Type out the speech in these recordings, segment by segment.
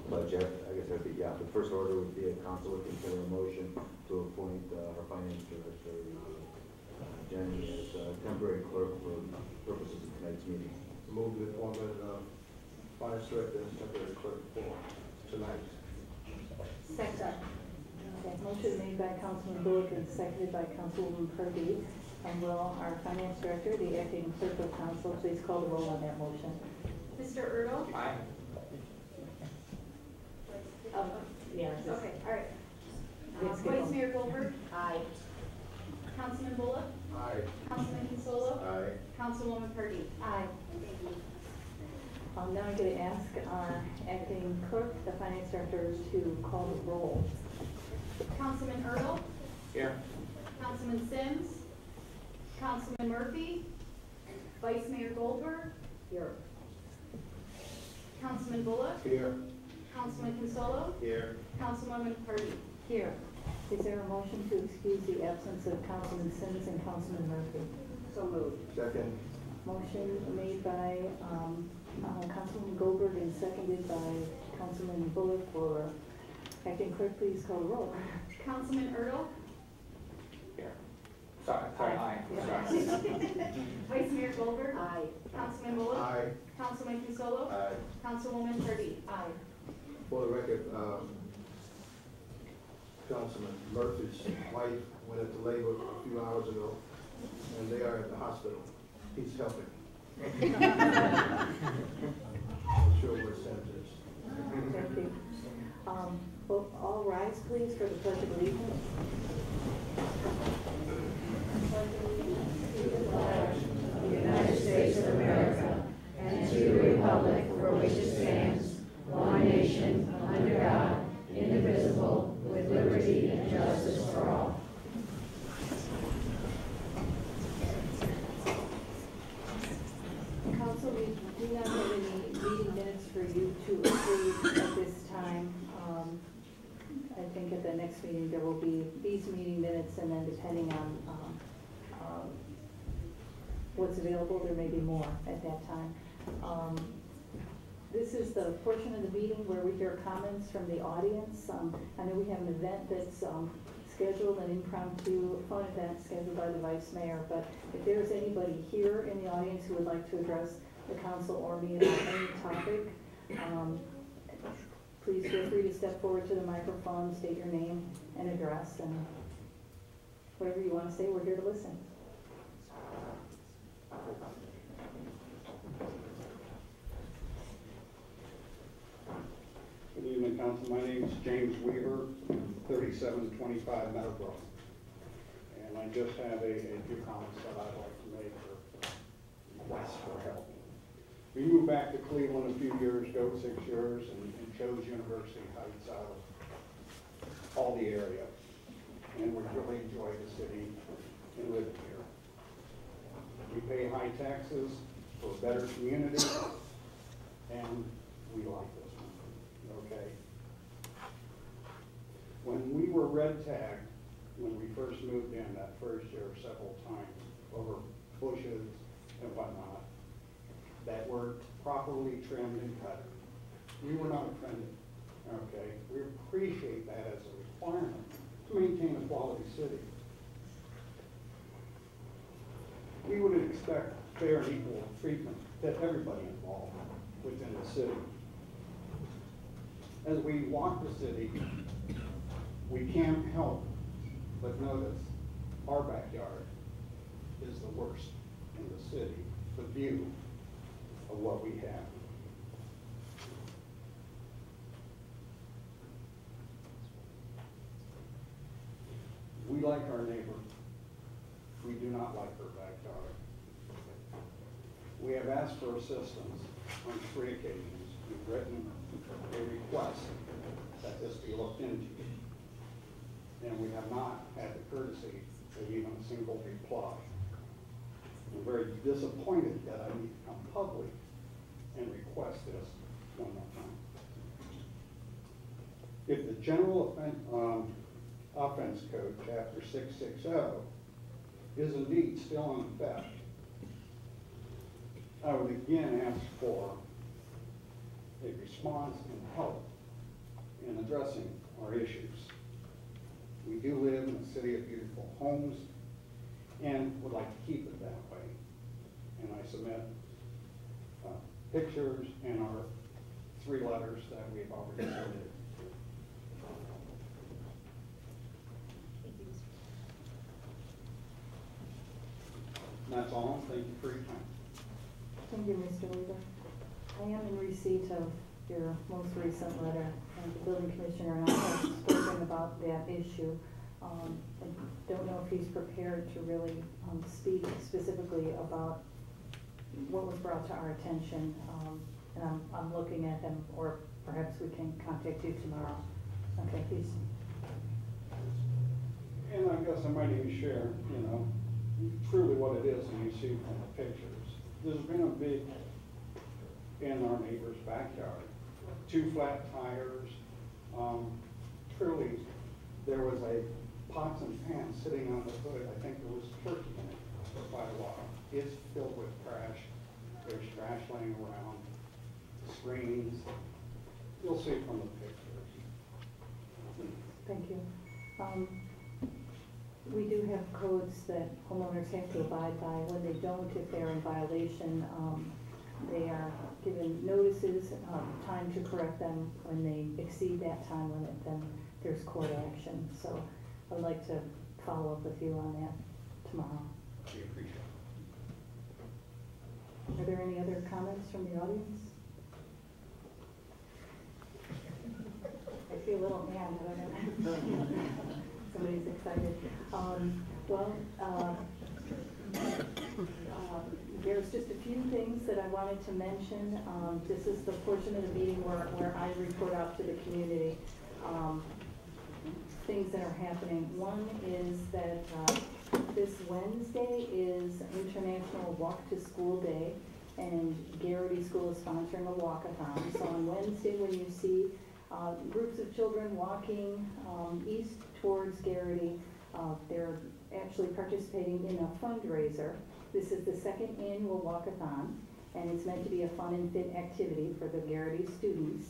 Jeff, I guess that'd be, the first order would be a council would consider a motion to appoint our finance director, Jenny, as temporary clerk for purposes of tonight's meeting. Move the appointment of finance director as temporary clerk for tonight. Second. Okay, motion made by Councilman Bullock and seconded by Councilwoman Pardee. And will our finance director, the acting clerk of council, please call the roll on that motion? Mr. Ertl? Aye. Yeah. Okay, all right. Let's get Vice on. Mayor Goldberg? Aye. Councilman Bullock? Aye. Councilman Consolo? Aye. Councilwoman Pardee? Aye. Thank you. I'm now going to ask our acting clerk, the finance director, to call the roll. Councilman Ertl? Here. Councilman Sims? Councilman Murphy? Vice Mayor Goldberg? Here. Councilman Bullock? Here. Councilman Consolo? Here. Councilwoman Pardee? Here. Is there a motion to excuse the absence of Councilman Sims and Councilman Murphy? So moved. Second. Motion made by Councilman Goldberg and seconded by Councilman Bullock for acting clerk. Please call the roll. Councilman Ertl? Here. Sorry, aye. Vice Mayor Goldberg? Aye. Councilman Bullock? Aye. Councilman Consolo? Aye. Councilwoman Pardee? Aye. For the record, Councilman Murphy's wife went into labor a few hours ago, and they are at the hospital. He's helping. I'm sure we're senators. Thank you. All rise, please, for the Pledge of Allegiance. To the flag of the United States of America and to the republic for which it stands, one nation, under God, indivisible, with liberty and justice for all. Council, we do not have any meeting minutes for you to approve at this time. I think at the next meeting, there will be these meeting minutes, and then depending on what's available, there may be more at that time. This is the portion of the meeting where we hear comments from the audience. I know we have an event that's scheduled, an impromptu fun event scheduled by the Vice Mayor, but if there's anybody here in the audience who would like to address the council or me about any topic, please feel free to step forward to the microphone, state your name and address, and whatever you want to say, we're here to listen. Good evening, Council. My name is James Weaver, 3725 Meadowbrook. And I just have a few comments that I'd like to make for requests for help. We moved back to Cleveland a few years ago, 6 years, and chose University Heights out of all the area. And we really enjoy the city and live here. We pay high taxes for a better community, and we like this one, okay? When we were red tagged, when we first moved in that first year several times over bushes and whatnot, that were properly trimmed and cut, we were not offended, okay? We appreciate that as a requirement to maintain a quality city. We would expect fair and equal treatment to everybody involved within the city. As we walk the city, we can't help but notice our backyard is the worst in the city, the view of what we have. We like our neighbor. We do not like her backyard. We have asked for assistance on 3 occasions. We've written a request that this be looked into. And we have not had the courtesy of even a single reply. I'm very disappointed that I need to come public and request this one more time. If the General Offense Code, Chapter 660, is indeed still in effect, I would again ask for a response and help in addressing our issues. We do live in a city of beautiful homes and would like to keep it that way. And I submit pictures and our 3 letters that we've already submitted. And that's all. Thank you for your time. Thank you, Mr. Weaver. I am in receipt of your most recent letter, and the building commissioner and I have spoken about that issue. I don't know if he's prepared to really speak specifically about what was brought to our attention, and I'm looking at him, or perhaps we can contact you tomorrow. Okay, please. And I guess I might even share, truly what it is, and you see from the pictures. There's been a big, in our neighbor's backyard, 2 flat tires. Truly, there was a pots and pans sitting on the hood. I think there was turkey in it for quite a while. It's filled with trash. There's trash laying around, screens. You'll see from the pictures. Thank you. We do have codes that homeowners have to abide by. When they don't, if they're in violation, they are given notices, time to correct them. When they exceed that time limit, then there's court action. So I'd like to follow up with you on that tomorrow. We appreciate it. Are there any other comments from the audience? I feel a little mad, I don't know. Somebody's excited. There's just a few things that I wanted to mention. This is the portion of the meeting where I report out to the community things that are happening. One is that this Wednesday is International Walk to School Day, and Garrity School is sponsoring a walkathon. So on Wednesday, when you see groups of children walking east towards Garrity, they're actually participating in a fundraiser. This is the 2nd annual walkathon, and it's meant to be a fun and fit activity for the Garrity students.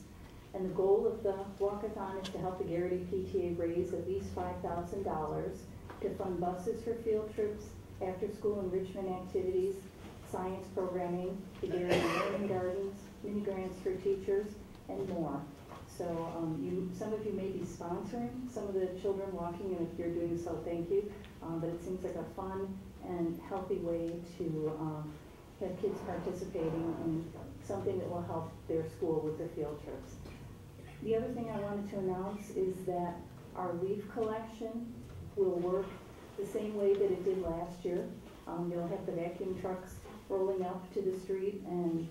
And the goal of the walkathon is to help the Garrity PTA raise at least $5,000 to fund buses for field trips, after-school enrichment activities, science programming, the Garrity Learning Gardens, mini grants for teachers, and more. So some of you may be sponsoring some of the children walking, and if you're doing so, thank you. But it seems like a fun and healthy way to have kids participating in something that will help their school with their field trips. The other thing I wanted to announce is that our leaf collection will work the same way that it did last year. You'll have the vacuum trucks rolling up to the street and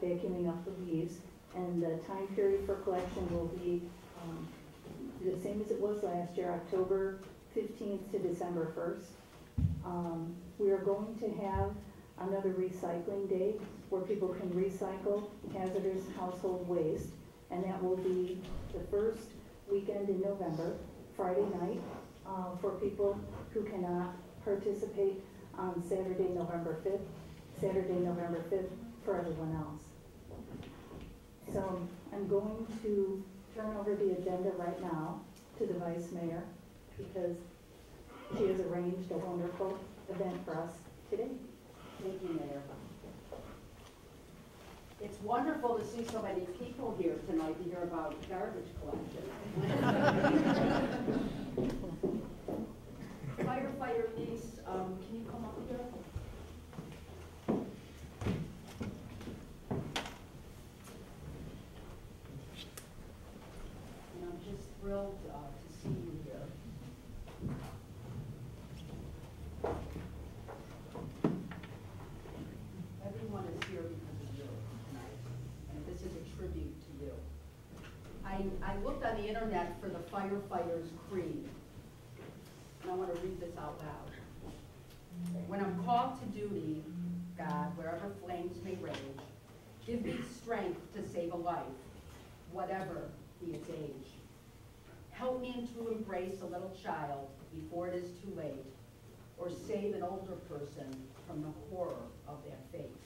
vacuuming up the leaves. And the time period for collection will be the same as it was last year, October 15th to December 1st. We are going to have another recycling day where people can recycle hazardous household waste, and that will be the first weekend in November, Friday night, for people who cannot participate on Saturday, November 5th for everyone else. So I'm going to turn over the agenda right now to the Vice Mayor, because she has arranged a wonderful event for us today. Thank you, Mayor. It's wonderful to see so many people here tonight to hear about garbage collection. Firefighter Lise, can you come up here? And I'm just thrilled to see you here. Everyone is here because of you tonight, and this is a tribute to you. I looked on the internet for the Firefighters Creed, and I want to read this out loud. When I'm called to duty, God, wherever flames may rage, give me strength to save a life, whatever be its age. Help me to embrace a little child before it is too late, or save an older person from the horror of their fate.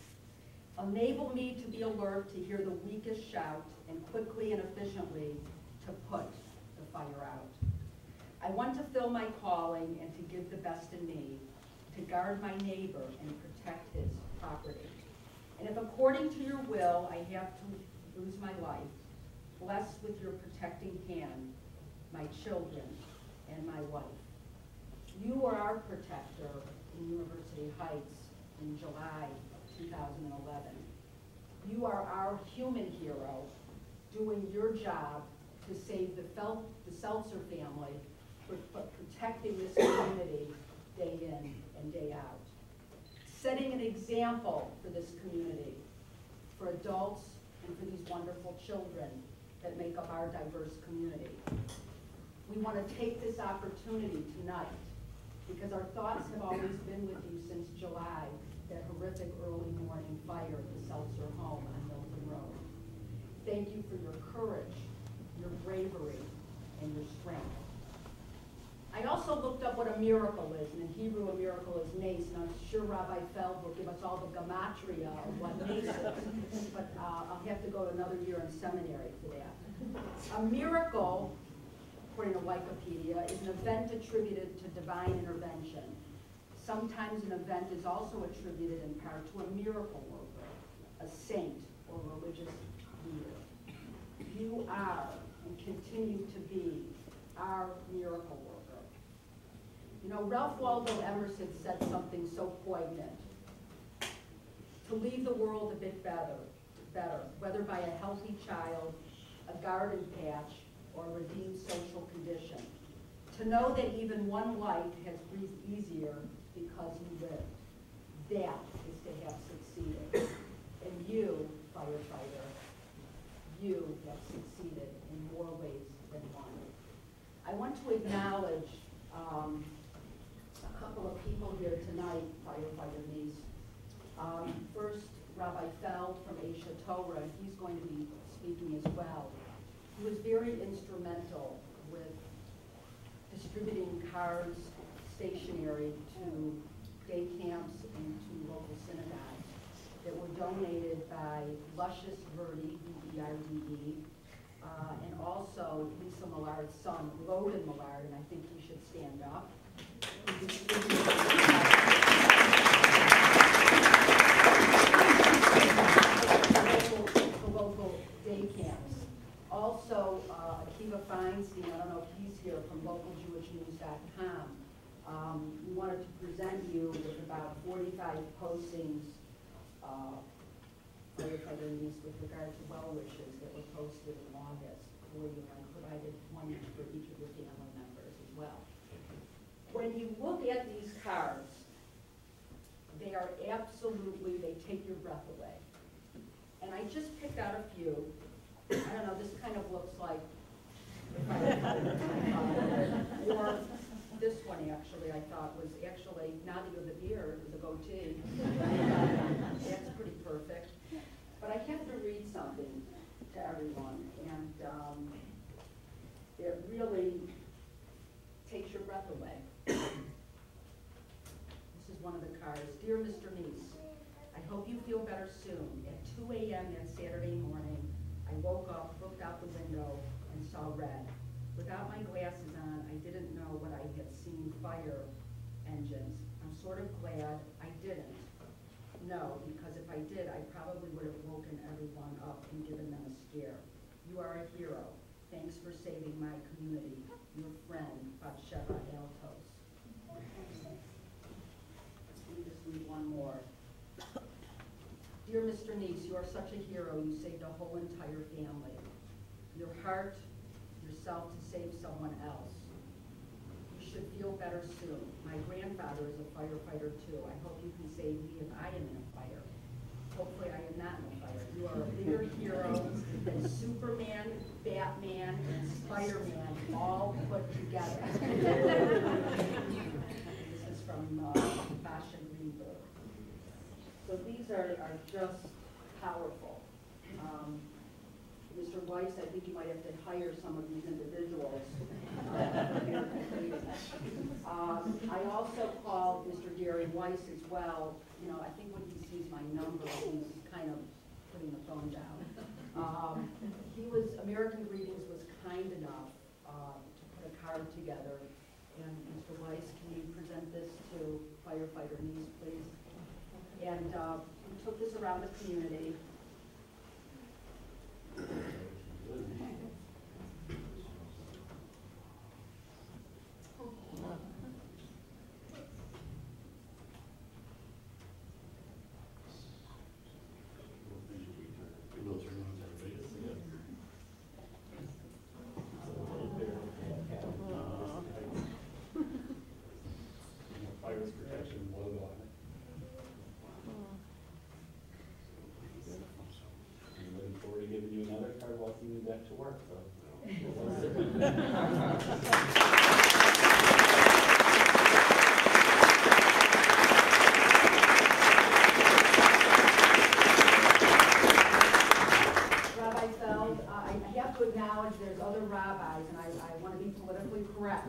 Enable me to be alert to hear the weakest shout, and quickly and efficiently to put the fire out. I want to fill my calling and to give the best in me, to guard my neighbor and protect his property. And if according to your will I have to lose my life, bless with your protecting hand my children and my wife. You were our protector in University Heights in July of 2011. You are our human hero doing your job to save the Seltzer family, but protecting this community day in and day out. Setting an example for this community, for adults and for these wonderful children that make up our diverse community. We want to take this opportunity tonight because our thoughts have always been with you since July, that horrific early morning fire at the Seltzer home on Milton Road. Thank you for your courage, your bravery, and your strength. I also looked up what a miracle is, and in Hebrew a miracle is nace, and I'm sure Rabbi Feld will give us all the gematria of what nace is, but I'll have to go another year in seminary for that. A miracle, according to Wikipedia, is an event attributed to divine intervention. Sometimes an event is also attributed in part to a miracle worker, a saint, or religious leader. You are and continue to be our miracle worker. You know, Ralph Waldo Emerson said something so poignant. To leave the world a bit better, whether by a healthy child, a garden patch, or a redeemed social condition. To know that even one life has breathed easier because you lived. That is to have succeeded. And you, firefighter, you have succeeded in more ways than one. I want to acknowledge a couple of people here tonight, firefighter niece. First, Rabbi Feld from Aisha Torah, he's going to be speaking as well. He was very instrumental with distributing cards, stationery to day camps and to local synagogues that were donated by Luscious Verde, V-E-R-D-E, and also Lisa Millard's son, Logan Millard, and I think he should stand up. The local day camps. Also, Akiva Feinstein, I don't know if he's here, from localjewishnews.com. We wanted to present you with about 45 postings, firefighter news with regard to well wishes that were posted in August for you. I provided one for each of your family members as well. When you look at these cards, they are absolutely, they take your breath away. And I just picked out a few. I don't know, this kind of looks like, or this one actually I thought was actually, not even the beard, it was a goatee. That's pretty perfect. But I have to read something to everyone, and it really takes your breath away. This is one of the cards. Dear Mr. Neese, I hope you feel better soon. At 2 a.m. that Saturday morning, I woke up, looked out the window, and saw red. Without my glasses on, I didn't know what I had seen, fire engines. I'm sort of glad I didn't. No, because if I did, I probably would have woken everyone up and given them a scare. You are a hero. Thanks for saving my community. Your friend, Batsheva Altos. Let me just read one more. Dear Mr. Neese, you are such a hero. You saved a whole entire family. Your heart, yourself to save someone else. You should feel better soon. My grandfather is a firefighter too. I hope you can save me if I am in a fire. Hopefully I am not in a fire. You are a bigger hero than Superman, Batman, and Spider-Man all put together. This is from Basha Greenberg. So these are just powerful. Mr. Weiss, I think you might have to hire some of these individuals. I also called Mr. Gary Weiss as well. You know, I think when he sees my number, he's kind of putting the phone down. American Greetings was kind kind enough to put a card together. And Mr. Weiss, can you present this to firefighter Neese, please? And we took this around the community. Fire protection logo on it. I'm looking forward to giving you another card welcoming you back to work, so. Rabbi Feld, I have to acknowledge there's other rabbis, and I want to be politically correct.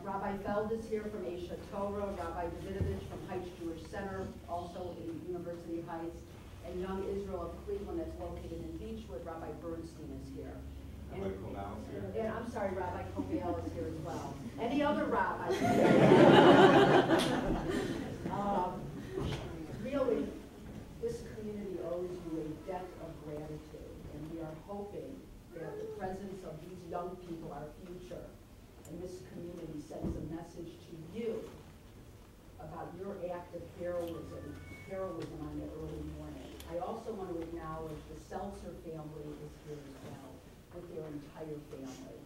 Rabbi Feld is here from Aish Torah, Rabbi Davidovich from Heights Jewish Center, also in University Heights, and Young Israel of Cleveland that's located in Beechwood. Rabbi Bernstein is here. And I'm sorry, Rabbi Koviel is here as well. Any other rabbis? Really, this community owes you a debt of gratitude, and we are hoping that the presence of these young people, our future, and this community sends a message to you about your act of heroism on that early morning. I also want to acknowledge the Seltzer family is here as well, with their entire family.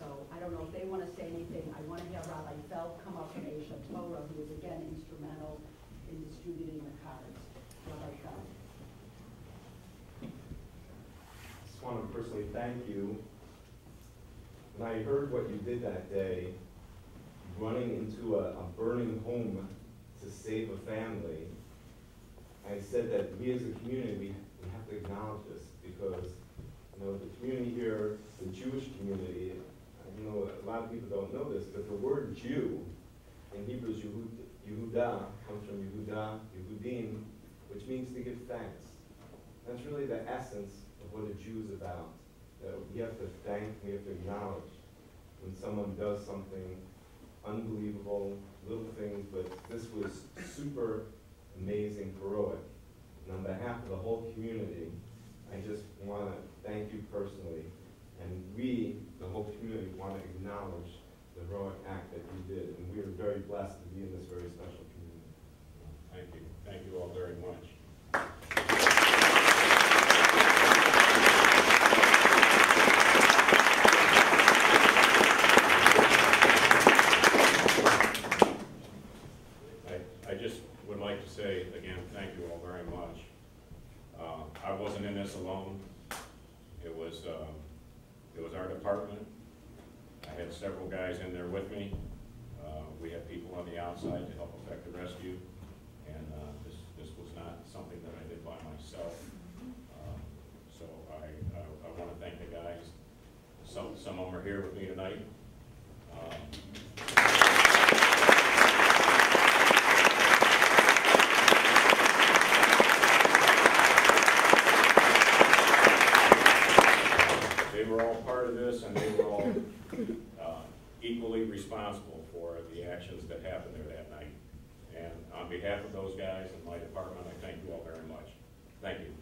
So I don't know if they want to say anything. I want to have Rabbi Feld come up from Aish Torah, who is again instrumental in distributing the cards. Rabbi Feld. I just want to personally thank you. When I heard what you did that day, running into a burning home to save a family, I said that we as a community, we have to acknowledge this, because the community here, the Jewish community, I know a lot of people don't know this, but the word Jew in Hebrew is Yehuda, comes from Yehuda, Yehudim, which means to give thanks. That's really the essence of what a Jew is about. That we have to thank, we have to acknowledge when someone does something unbelievable, little things, but this was super amazing, heroic. And on behalf of the whole community, I just want to thank you personally. And we, the whole community, want to acknowledge the heroic act that you did. And we are very blessed to be in this very special community. Thank you. Thank you all very much. I just would like to say, again, thank you all very much. I wasn't in this alone. It was our department. I had several guys in there with me. We had people on the outside to help effect the rescue, and this was not something that I did by myself. So I want to thank the guys. Some of them are here with me tonight. They were all part of this, and they were all equally responsible for the actions that happened there that night. And on behalf of those guys and my department, I thank you all very much. Thank you.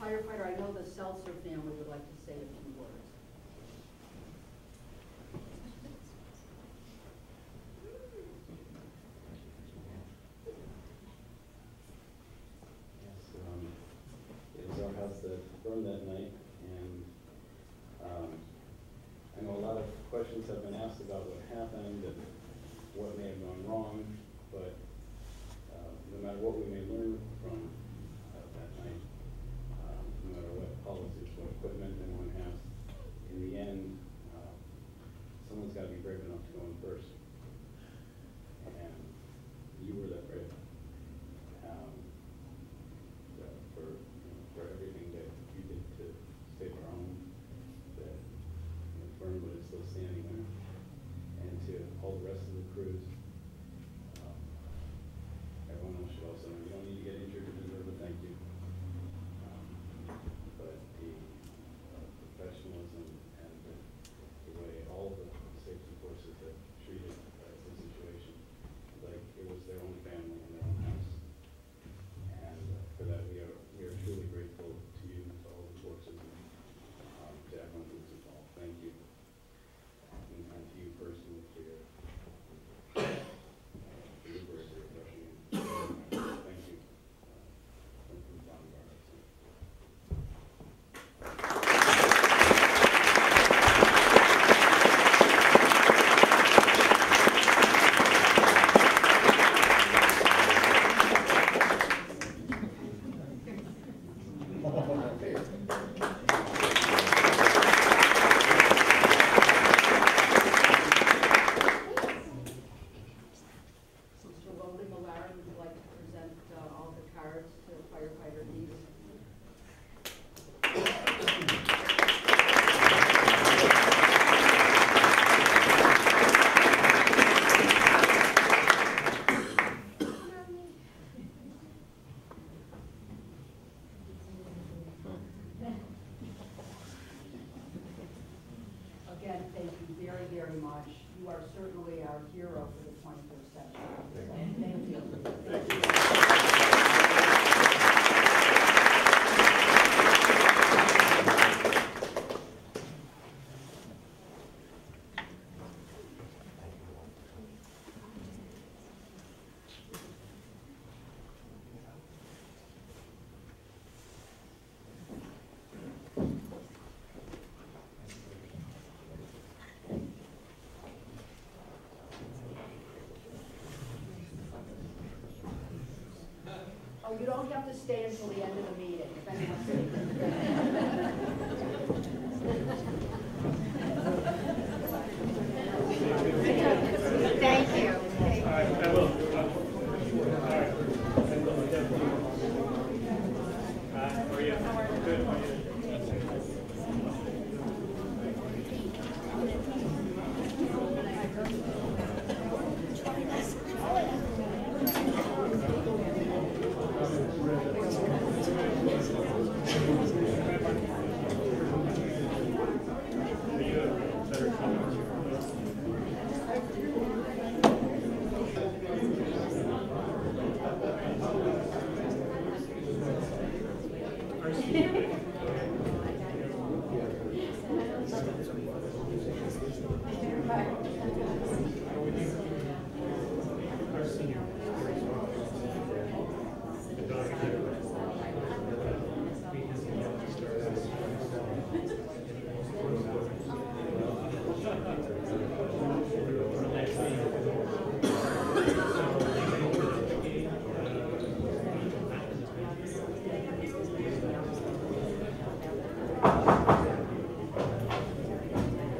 Firefighter, I know the Seltzer family would like to say a few words. It was our house that burned that night, and I know a lot of questions have been asked about what happened and what may have gone wrong, but no matter what we may learn from that night, no matter what policies, what equipment anyone has, in the end, someone's got to be brave enough to go in first, and you were that brave. For everything that you did to save our home, that Fernwood is still standing there, and to all the rest of the crews. Everyone else should also know you don't need to get injured. Oh, you don't have to stay until the end of the meeting, if anyone's saying. Thank you.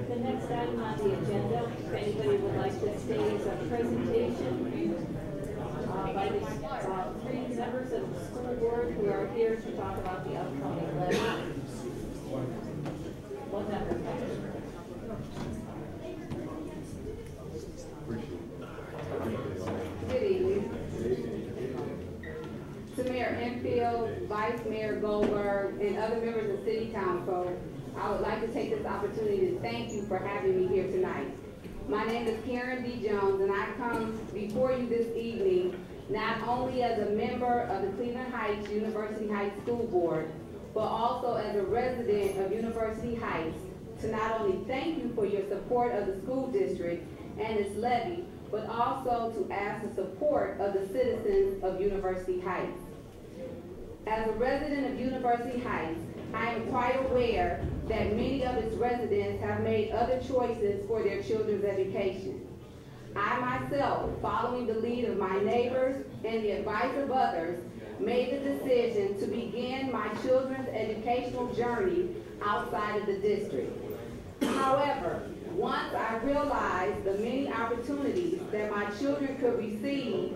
The next item on the agenda, if anybody would like to state a presentation by the three members of the school board who are here to talk about the upcoming levy. One member. Good evening. To Mayor Enfield, Vice Mayor Goldberg, and other members of City Council, I would like to take this opportunity to thank you for having me here tonight. My name is Karen D. Jones, and I come before you this evening not only as a member of the Cleveland Heights University Heights School Board, but also as a resident of University Heights, to not only thank you for your support of the school district and its levy, but also to ask the support of the citizens of University Heights. As a resident of University Heights, I am quite aware that many of its residents have made other choices for their children's education. I myself, following the lead of my neighbors and the advice of others, made the decision to begin my children's educational journey outside of the district. However, once I realized the many opportunities that my children could receive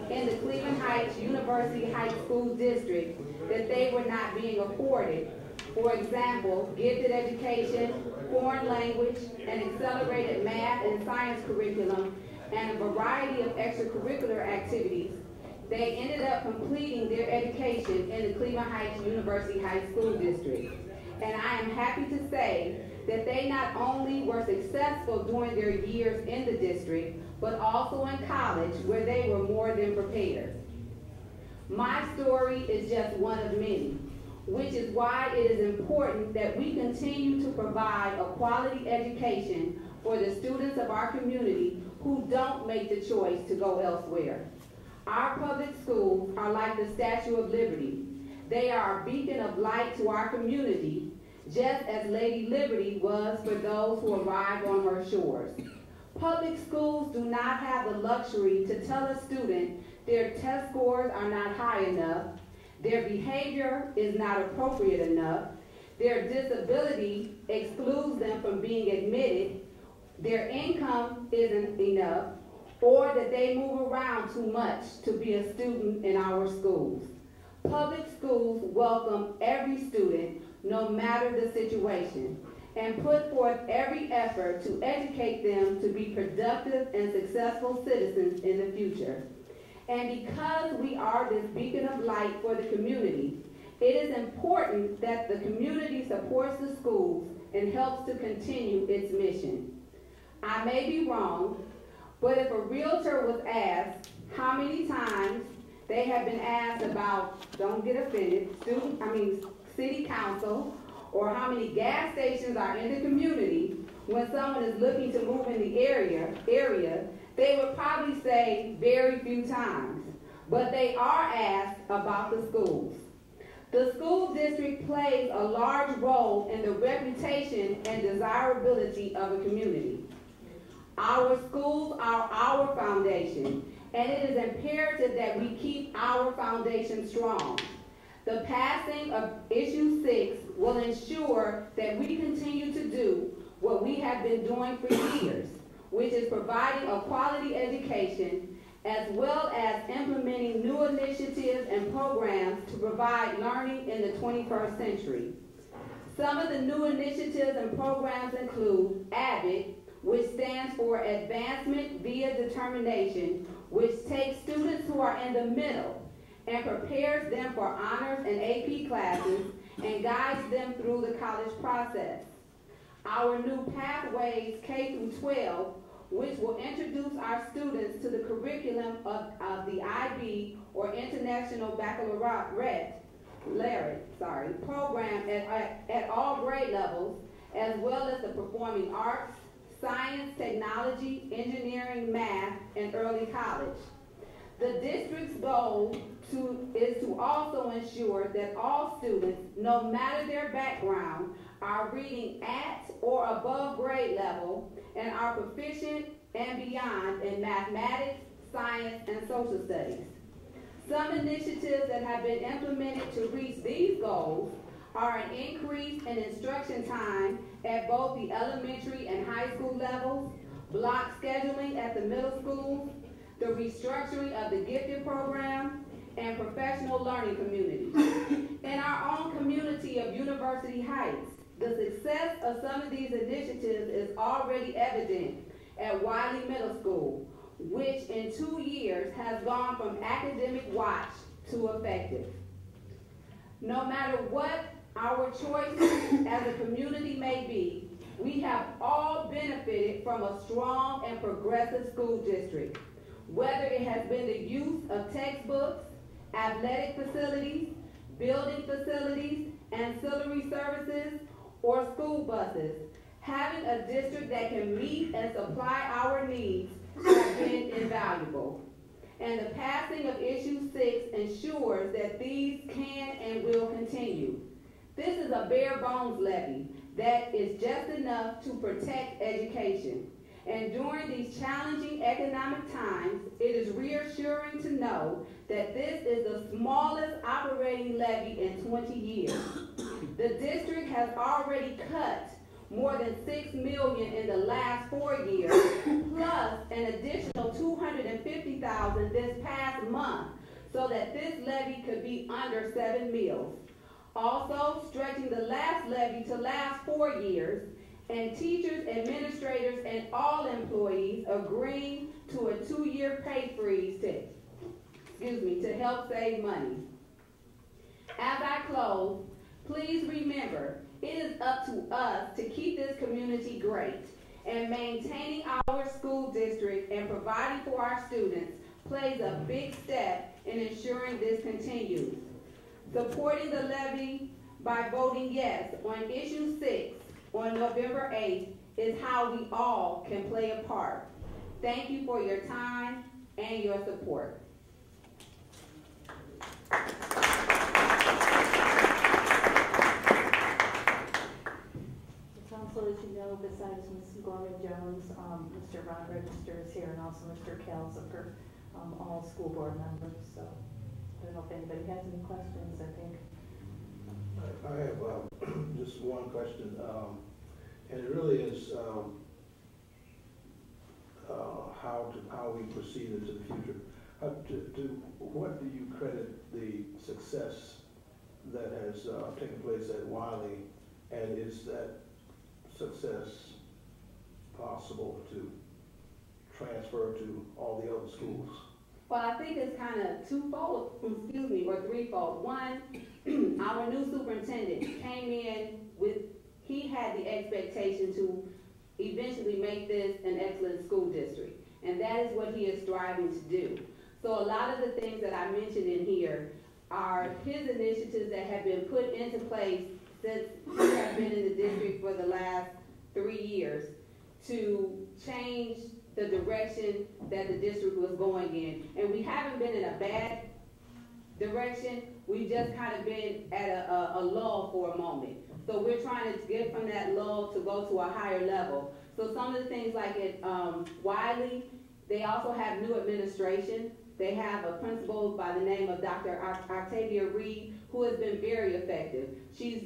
in the Cleveland Heights University Heights School District that they were not being afforded, for example, gifted education, foreign language, an accelerated math and science curriculum, and a variety of extracurricular activities, they ended up completing their education in the Cleveland Heights University Heights School District. And I am happy to say that they not only were successful during their years in the district, but also in college where they were more than prepared. My story is just one of many, which is why it is important that we continue to provide a quality education for the students of our community who don't make the choice to go elsewhere. Our public schools are like the Statue of Liberty. They are a beacon of light to our community, just as Lady Liberty was for those who arrived on her shores. Public schools do not have the luxury to tell a student their test scores are not high enough, their behavior is not appropriate enough, their disability excludes them from being admitted, their income isn't enough, or that they move around too much to be a student in our schools. Public schools welcome every student, no matter the situation, and put forth every effort to educate them to be productive and successful citizens in the future. And because we are this beacon of light for the community, it is important that the community supports the schools and helps to continue its mission. I may be wrong, but if a realtor was asked how many times they have been asked about, don't get offended, city council, or how many gas stations are in the community when someone is looking to move in the area, they would probably say very few times. But they are asked about the schools. The school district plays a large role in the reputation and desirability of a community. Our schools are our foundation, and it is imperative that we keep our foundation strong. The passing of issue 6 will ensure that we continue to do what we have been doing for years, which is providing a quality education as well as implementing new initiatives and programs to provide learning in the 21st century. Some of the new initiatives and programs include AVID, which stands for Advancement via Determination, which takes students who are in the middle and prepares them for honors and AP classes and guides them through the college process. Our new Pathways K through 12, which will introduce our students to the curriculum of the IB, or International Baccalaureate program at all grade levels, as well as the performing arts, science, technology, engineering, math, and early college. The district's goal is to also ensure that all students, no matter their background, are reading at or above grade level and are proficient and beyond in mathematics, science, and social studies. Some initiatives that have been implemented to reach these goals are an increase in instruction time at both the elementary and high school levels, block scheduling at the middle schools, the restructuring of the gifted program, and professional learning communities. In our own community of University Heights, the success of some of these initiatives is already evident at Wiley Middle School, which in 2 years has gone from academic watch to effective. No matter what our choices as a community may be, we have all benefited from a strong and progressive school district, whether it has been the use of textbooks, athletic facilities, building facilities, ancillary services, or school buses. Having a district that can meet and supply our needs has been invaluable. And the passing of issue 6 ensures that these can and will continue. This is a bare bones levy that is just enough to protect education. And during these challenging economic times, it is reassuring to know that this is the smallest operating levy in 20 years. The district has already cut more than $6 million in the last 4 years, plus an additional $250,000 this past month, so that this levy could be under 7 mills. Also, stretching the last levy to last 4 years, and teachers, administrators, and all employees agreeing to a 2-year pay freeze to help save money. As I close, please remember, it is up to us to keep this community great, and maintaining our school district and providing for our students plays a big step in ensuring this continues. Supporting the levy by voting yes on issue 6 on November 8th is how we all can play a part. Thank you for your time and your support. Council, as you know, besides Ms. Gorman Jones, Mr. Ron Register is here, and also Mr. Kalsifer, all school board members. So I don't know if anybody has any questions. I think I have just one question, and it really is how we proceed into the future. What do you credit the success that has taken place at Wiley, and is that success possible to transfer to all the other schools? Well, I think it's kind of twofold, or threefold. One, our new superintendent came in with, he had the expectation to eventually make this an excellent school district. And that is what he is striving to do. So a lot of the things that I mentioned in here are his initiatives that have been put into place since he has been in the district for the last 3 years to change the direction that the district was going in. And we haven't been in a bad direction. We've just kind of been at a lull for a moment. So we're trying to get from that lull to go to a higher level. So some of the things like at Wiley, they also have new administration. They have a principal by the name of Dr. Octavia Reed, who has been very effective. She's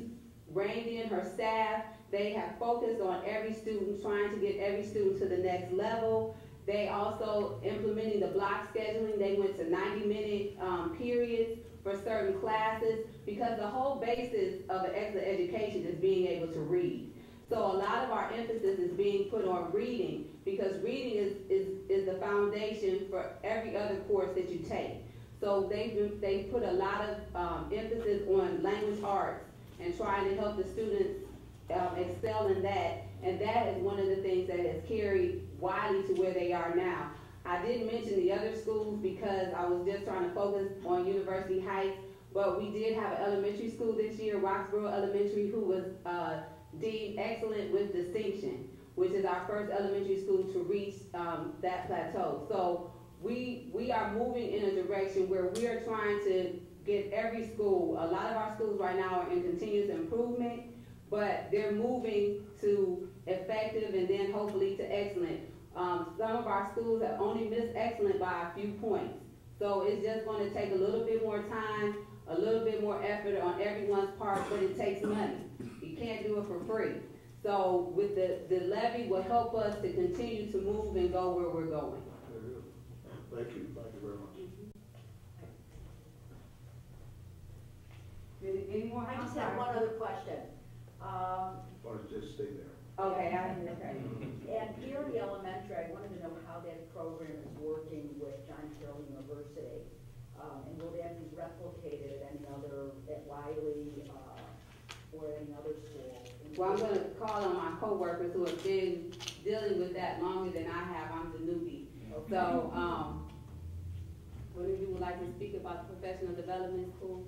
reined in her staff. They have focused on every student, trying to get every student to the next level. They also implementing the block scheduling. They went to 90-minute periods for certain classes, because the whole basis of an excellent education is being able to read. So a lot of our emphasis is being put on reading, because reading is the foundation for every other course that you take. So they put a lot of emphasis on language arts and trying to help the students excel in that. And that is one of the things that has carried Wiley to where they are now. I didn't mention the other schools because I was just trying to focus on University Heights, but we did have an elementary school this year, Roxborough Elementary, who was deemed excellent with distinction, which is our first elementary school to reach that plateau. So we are moving in a direction where we are trying to get every school, a lot of our schools right now are in continuous improvement, but they're moving to effective and then hopefully to excellent. Some of our schools have only missed excellent by a few points. So it's just going to take a little bit more time, a little bit more effort on everyone's part, but it takes money. You can't do it for free. So with the levy will help us to continue to move and go where we're going. Thank you very much. Any more? I just have one other question. Or just stay there. Okay, okay. At Geary Elementary, I wanted to know how that program is working with John Carroll University. And will that be replicated at any other, at Wiley, or any other school? Well, I'm going to call on my coworkers who have been dealing with that longer than I have. I'm the newbie. Okay. So, one of you would like to speak about the professional development school?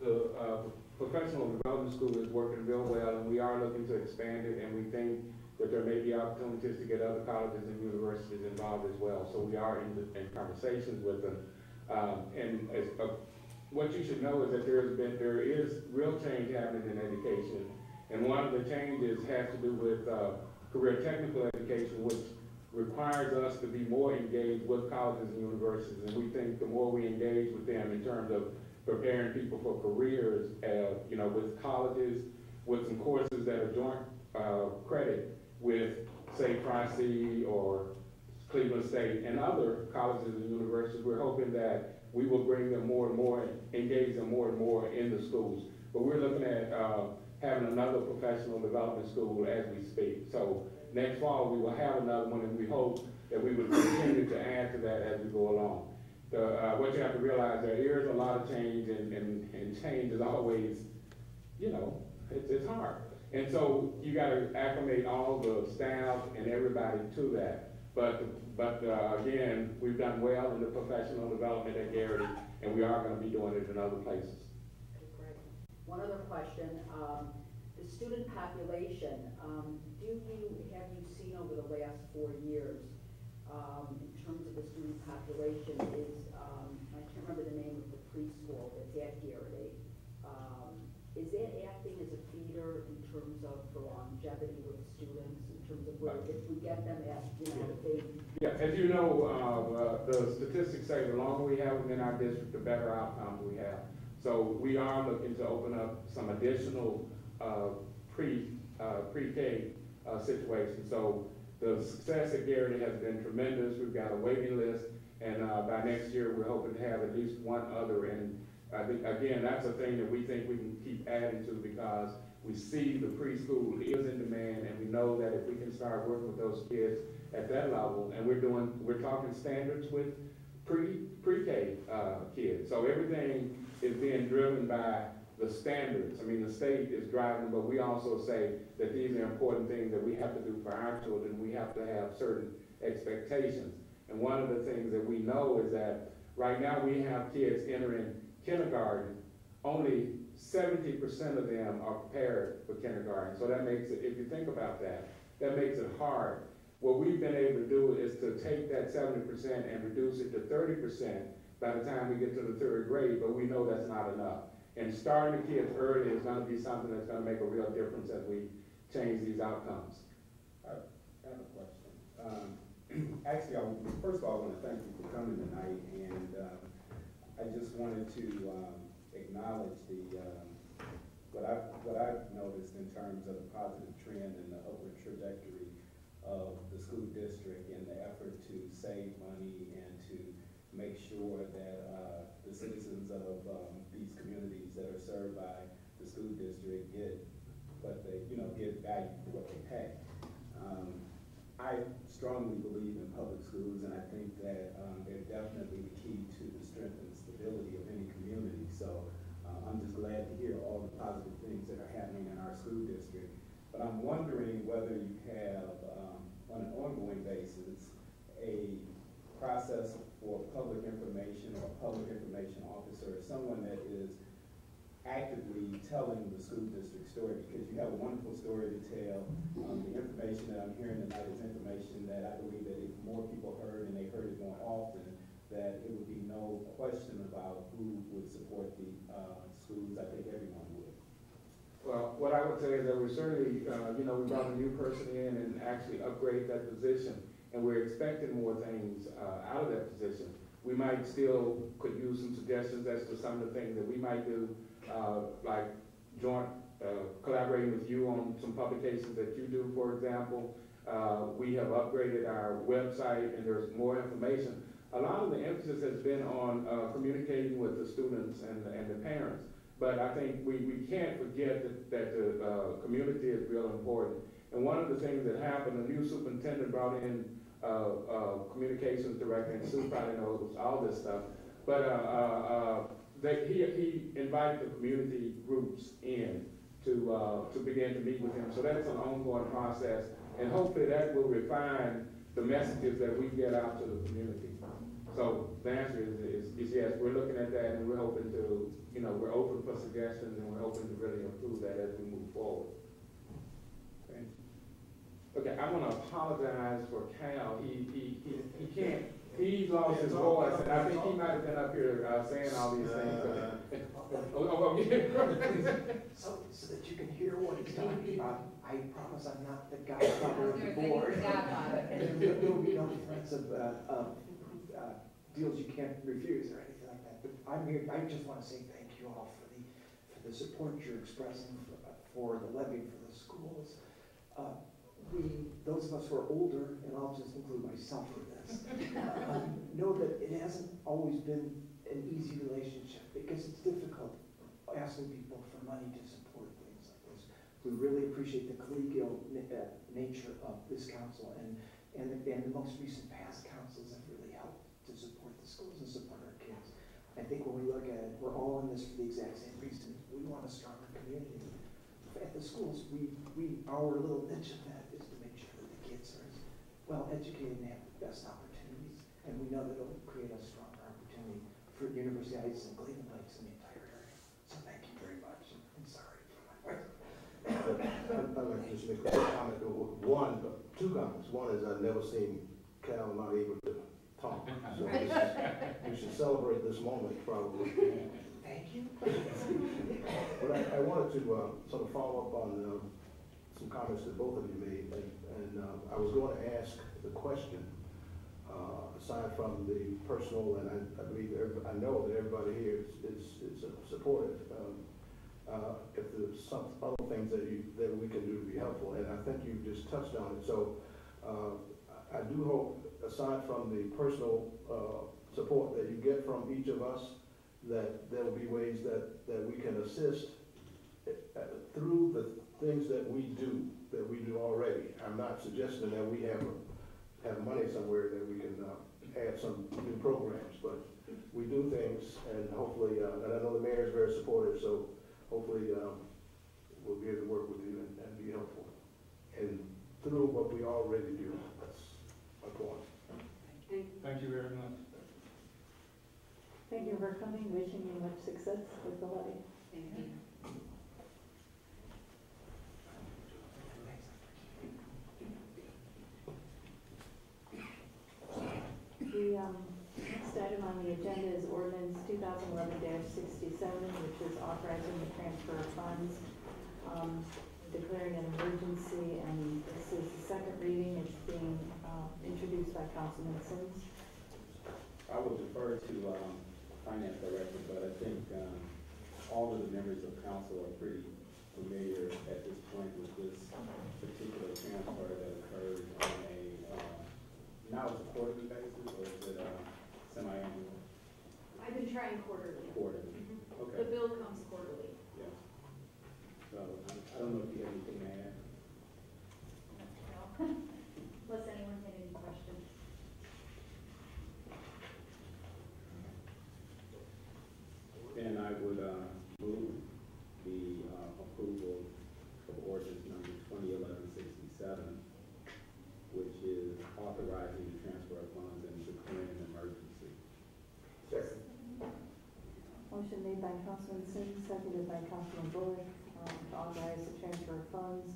The professional development school is working real well, and we are looking to expand it, and we think that there may be opportunities to get other colleges and universities involved as well. So we are in conversations with them. And what you should know is that there is real change happening in education, and one of the changes has to do with career technical education, which requires us to be more engaged with colleges and universities. And we think the more we engage with them in terms of preparing people for careers, with colleges, with some courses that are joint credit with, say, Tri-C or Cleveland State and other colleges and universities, we're hoping that we will bring them more and more, engage them more and more in the schools. But we're looking at having another professional development school as we speak. So next fall, we will have another one, and we hope that we would continue to add to that as we go along. What you have to realize, there is a lot of change, and change is always, it's hard. And so you got to acclimate all the staff and everybody to that. But again, we've done well in the professional development at Garrity, and we are going to be doing it in other places. Okay, great. One other question. The student population, have you seen over the last 4 years, in terms of the student population, I can't remember the name of the preschool that's at Garrity. Is that acting as a feeder in terms of for longevity with students, in terms of where, if we get them at, if they... Yeah, as you know, the statistics say the longer we have them in our district, the better outcomes we have. So we are looking to open up some additional pre-K situations. So the success at Garrity has been tremendous. We've got a waiting list, and by next year, we're hoping to have at least one other. And I think, again, that's a thing that we think we can keep adding to, because we see the preschool is in demand, and we know that if we can start working with those kids at that level, and we're talking standards with pre-K kids. So everything is being driven by the standards. I mean, the state is driving, but we also say that these are important things that we have to do for our children. We have to have certain expectations. And one of the things that we know is that right now we have kids entering kindergarten, only 70% of them are prepared for kindergarten. So that makes it, if you think about that, that makes it hard. What we've been able to do is to take that 70% and reduce it to 30% by the time we get to the 3rd grade, but we know that's not enough. And starting the kids early is going to be something that's going to make a real difference as we change these outcomes. Actually, first of all, I want to thank you for coming tonight, and I just wanted to acknowledge what I've noticed in terms of the positive trend and the upward trajectory of the school district and the effort to save money and to make sure that the citizens of these communities that are served by the school district get what they, get value for what they pay. I strongly believe in public schools, and I think that they're definitely the key to the strength and stability of any community. So I'm just glad to hear all the positive things that are happening in our school district. But I'm wondering whether you have, on an ongoing basis, a process for public information or a public information officer, or someone that is actively telling the school district story, because you have a wonderful story to tell. The information that I'm hearing tonight is information that I believe that if more people heard and they heard it more often, that it would be no question about who would support the schools. I think everyone would. Well, what I would say is that we're certainly, we brought a new person in and actually upgrade that position, and we're expecting more things out of that position. We might still could use some suggestions as to some of the things that we might do, like joint collaborating with you on some publications that you do, for example. We have upgraded our website, and there's more information. A lot of the emphasis has been on communicating with the students and the parents. But I think we can't forget that the community is real important. And one of the things that happened, the new superintendent brought in communications director, and Sue probably knows all this stuff. But he invited the community groups in to begin to meet with him. So that's an ongoing process, and hopefully that will refine the messages that we get out to the community. So the answer is yes, we're looking at that, and we're hoping to, we're open for suggestions, and we're hoping to really improve that as we move forward. Okay, I want to apologize for Cal. He can't. He's lost his voice, and I think he might have been up here saying all these things. So that you can hear what he's talking about. I promise I'm not the godfather of the board. And there will be no threats of deals you can't refuse or anything like that. But I'm here. I just want to say thank you all for the support you're expressing for the levy for the schools. Those of us who are older, and I'll just include myself in this, know that it hasn't always been an easy relationship, because it's difficult asking people for money to support things like this. We really appreciate the collegial nature of this council, and the most recent past councils have really helped to support the schools and support our kids. I think when we look at it, we're all in this for the exact same reason. We want a stronger community. At the schools, our little niche of that is to make sure that the kids are as well educated and have the best opportunities. And we know that it'll create a stronger opportunity for University Heights and Cleveland Heights and the entire area. So thank you very much. I'm sorry for my voice. I'd like to just make a comment. Two comments. One is I've never seen Cal not able to talk. So we should celebrate this moment, probably. Thank you. But I wanted to sort of follow up on some comments that both of you made, and I was going to ask the question, aside from the personal, and I believe I know that everybody here is supportive. If there's some other things that we can do to be helpful, and I think you just touched on it. So I do hope, aside from the personal support that you get from each of us, that there will be ways that we can assist through the things that we do already. I'm not suggesting that we have money somewhere that we can add some new programs, but we do things, and hopefully, and I know the mayor is very supportive, so hopefully we'll be able to work with you and be helpful. And through what we already do, that's my point. Thank you very much. Thank you for coming, wishing you much success with the levy. Thank you. The next item on the agenda is ordinance 2011-67, which is authorizing the transfer of funds, declaring an emergency, and this is the second reading. It's being introduced by by Councilman Sims. I would defer to Finance Director, but I think all of the members of council are pretty familiar at this point with this particular transfer that occurred on a, now it's a quarterly basis, or is it semi-annual? I've been trying quarterly. Quarterly, The okay, bill comes quarterly. yes. So I don't know if you have anything to add. No. Unless anyone had any questions. Then I would move the approval of ordinance number 2011-67, which is authorizing the transfer of funds and declaring an emergency. Second. Motion made by Councilman Sims, seconded by Councilman Bullock, to authorize the transfer of funds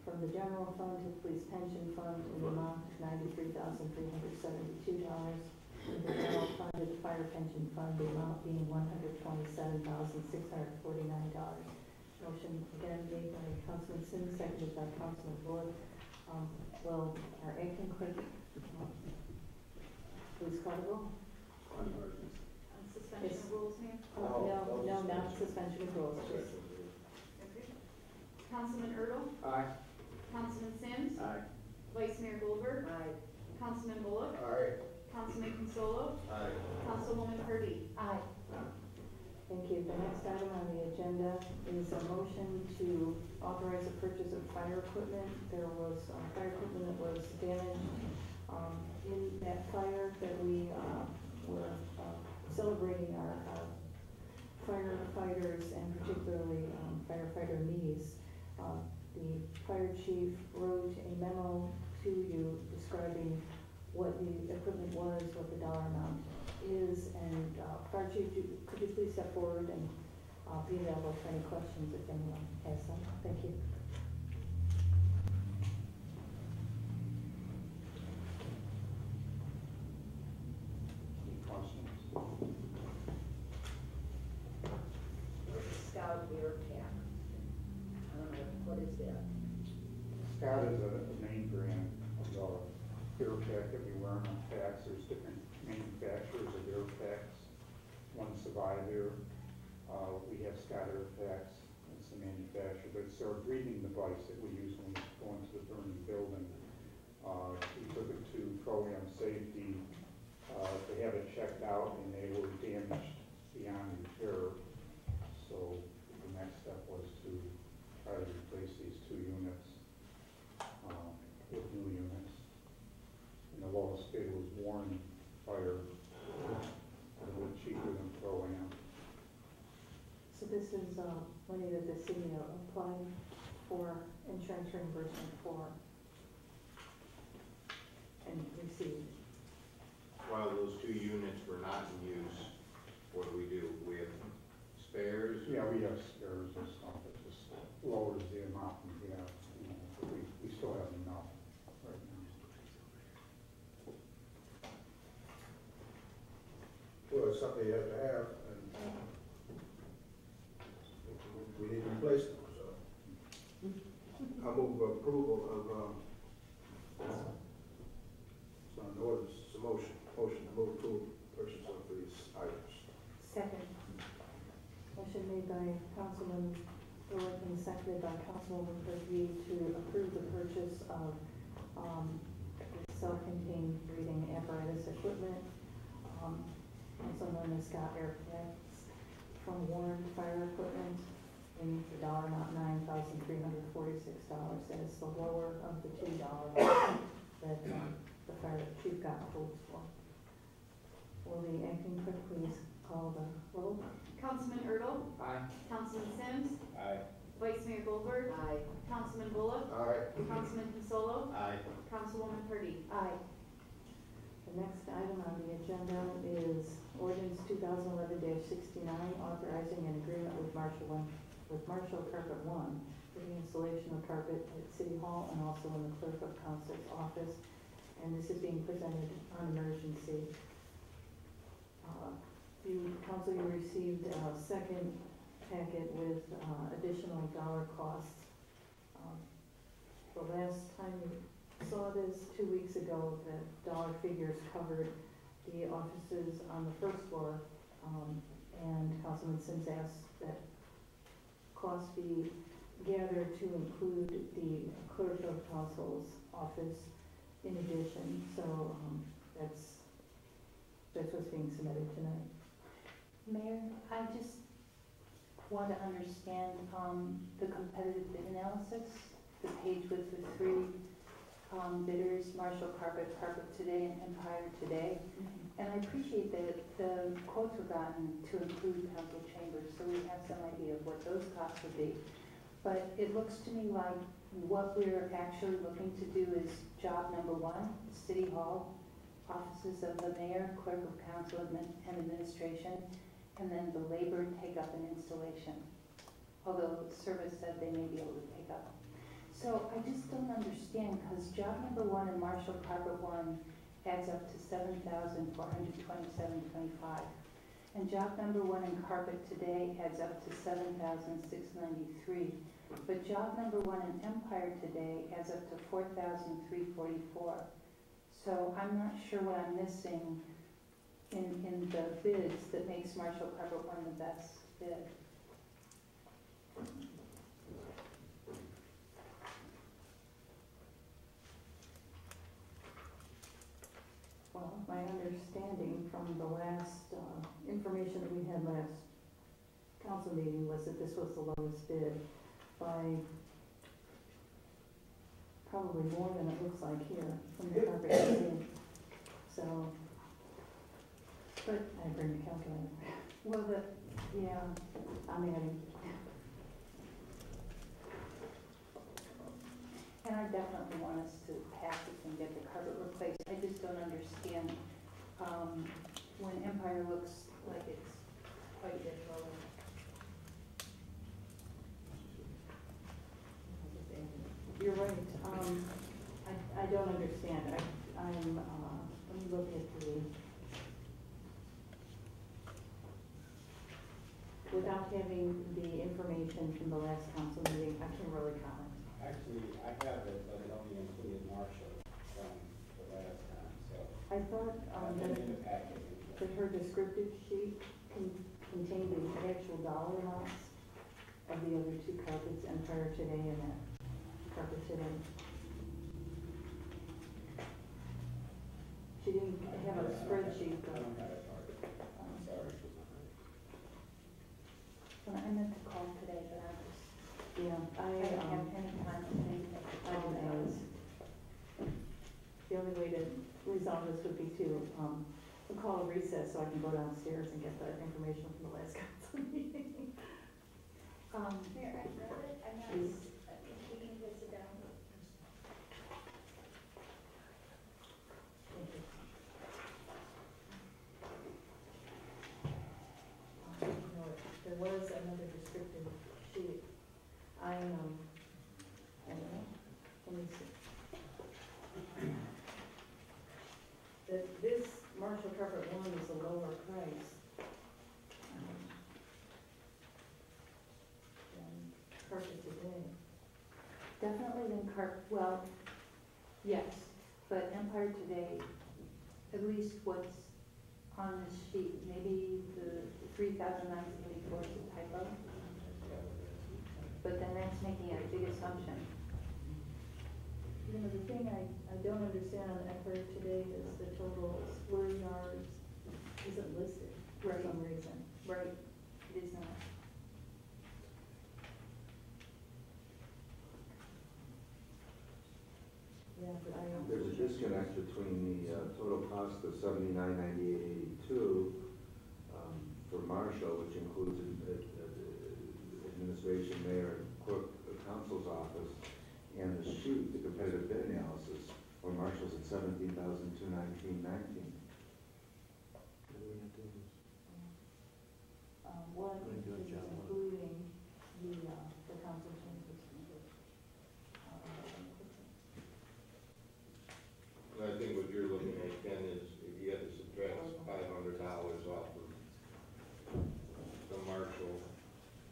from the general fund to the police pension fund in the amount of $93,372. From the general fund to the fire pension fund, the amount being $127,649. Motion again made by Councilman Sims, seconded by Councilman Bullock. Will our acting clerk please call the roll? On emergency. Suspension of rules, Mayor? No, not suspension of rules, just Okay. Councilman Ertl? Aye. Councilman Sims? Aye. Vice Mayor Goldberg? Aye. Councilman Bullock? Aye. Councilman Consolo? Aye. Councilwoman Purdy? aye. Thank you. The next item on the agenda is a motion to authorize the purchase of fire equipment. There was fire equipment that was damaged in that fire that we were celebrating our firefighters and particularly firefighter needs. The fire chief wrote a memo to you describing what the equipment was, what the dollar amount is, and Fire Chief, could you please step forward and be available for any questions if anyone has some? Thank you. Scout Air Pack. I don't know, what is that? Scott is a main brand of the air pack that we wear on packs. There's different manufacturers of air packs. One Survive Air. We have Scott Air Packs. It's the manufacturer, but it's our breathing device that we use when we go into the burning building. We took it to Pro-Am Safety. They have it checked out and they were damaged beyond repair. So the next step was to try to replace these two units with new units. And the lowest bid was Warren Fire, a little cheaper than Pro-Am. So this is money that the city applied for insurance reimbursement for and received. While those two units were not in use, what do? We have spares? Yeah, we have spares and stuff. It just lowers the amount we have, you know, but we still have enough right now. Well, it's something you have to have, and we need to replace them, so. I move approval of, so in order, it's a motion to move approval, purchase of these items. Second. Motion made by Councilman Bullock and seconded by Councilwoman Purdy to approve the purchase of self-contained breathing apparatus equipment, also known as Scott Air Packs, from Warren Fire Equipment in the dollar amount $9,346. That is the lower of the $2 that the fire chief got quotes for. Will the acting clerk please call the roll? Councilman Ertl? Aye. Councilman Sims? Aye. Vice Mayor Goldberg? Aye. Councilman Bullock? Aye. Councilman Consolo? Aye. Councilwoman Purdy? Aye. The next item on the agenda is ordinance 2011-69, authorizing an agreement with Marshall Carpet One for the installation of carpet at City Hall and also in the Clerk of Council's office. And this is being presented on emergency. Council, you received a second packet with additional dollar costs. The last time you saw this 2 weeks ago, that dollar figures covered the offices on the first floor, and Councilman Sims asked that costs be gathered to include the clerk of council's office in addition, so, that's what's being submitted tonight. Mayor, I just want to understand, the competitive bid analysis, the page with the three, bidders, Marshall Carpet, Carpet Today, and Empire Today. And I appreciate that the quotes were gotten to include council chambers, so we have some idea of what those costs would be. But it looks to me like what we're actually looking to do is job number one, City Hall, offices of the mayor, clerk of council, and administration, and then the labor take up and installation. Although service said they may be able to take up. So I just don't understand, because job number one in Marshall Carpet One adds up to $7,427.25. And job number one in Carpet Today adds up to $7,693. But job number one in Empire Today adds up to $4,344. So I'm not sure what I'm missing in the bids that makes Marshall Carpet One the best bid. Well, my understanding from the last information that we had last council meeting was that this was the lowest bid by probably more than it looks like here from the carpet company. So, but I bring the calculator. Well, yeah, I mean, And I definitely want us to pass this and get the carpet replaced. I just don't understand, when Empire looks like it's quite a bit lower. you're right. I don't understand. Let me look at without having the information from the last council meeting, I can't really comment. Actually, I have it, but it only included Marshall from the last time, so. I thought In the packet. that her descriptive sheet contained the actual dollar amounts of the other two carpets, Empire Today and that Carpet Today. She didn't have a spreadsheet, I but don't have it, I'm sorry. Well, I meant to call today, but yeah, I don't have any time today to make the I call. don't know. The only way to resolve this would be to call a recess so I can go downstairs and get the information from the last council meeting. Mayor, I read it, I'm not, Please. we can go sit down. There was another descriptive sheet. I don't know, let me see. This Marshall Carpet One is a lower price. Than Carpet Today. Definitely then well, yes, but Empire Today, at least what's on this sheet, maybe the 3,974 is a typo. But then that's making a big assumption. You know, the thing I don't understand on Empire Today is the total square yards isn't listed for some reason. Right, it is not. Yeah, but There's a disconnect between the total cost of $79,9882 for Marshall, which includes administration, mayor, and clerk of council's office, and the sheet, the competitive bid analysis, where Marshall's at $17,219.19. One is including the council chambers. I think what you're looking at, Ken, is if you had to subtract $500 off of the Marshall,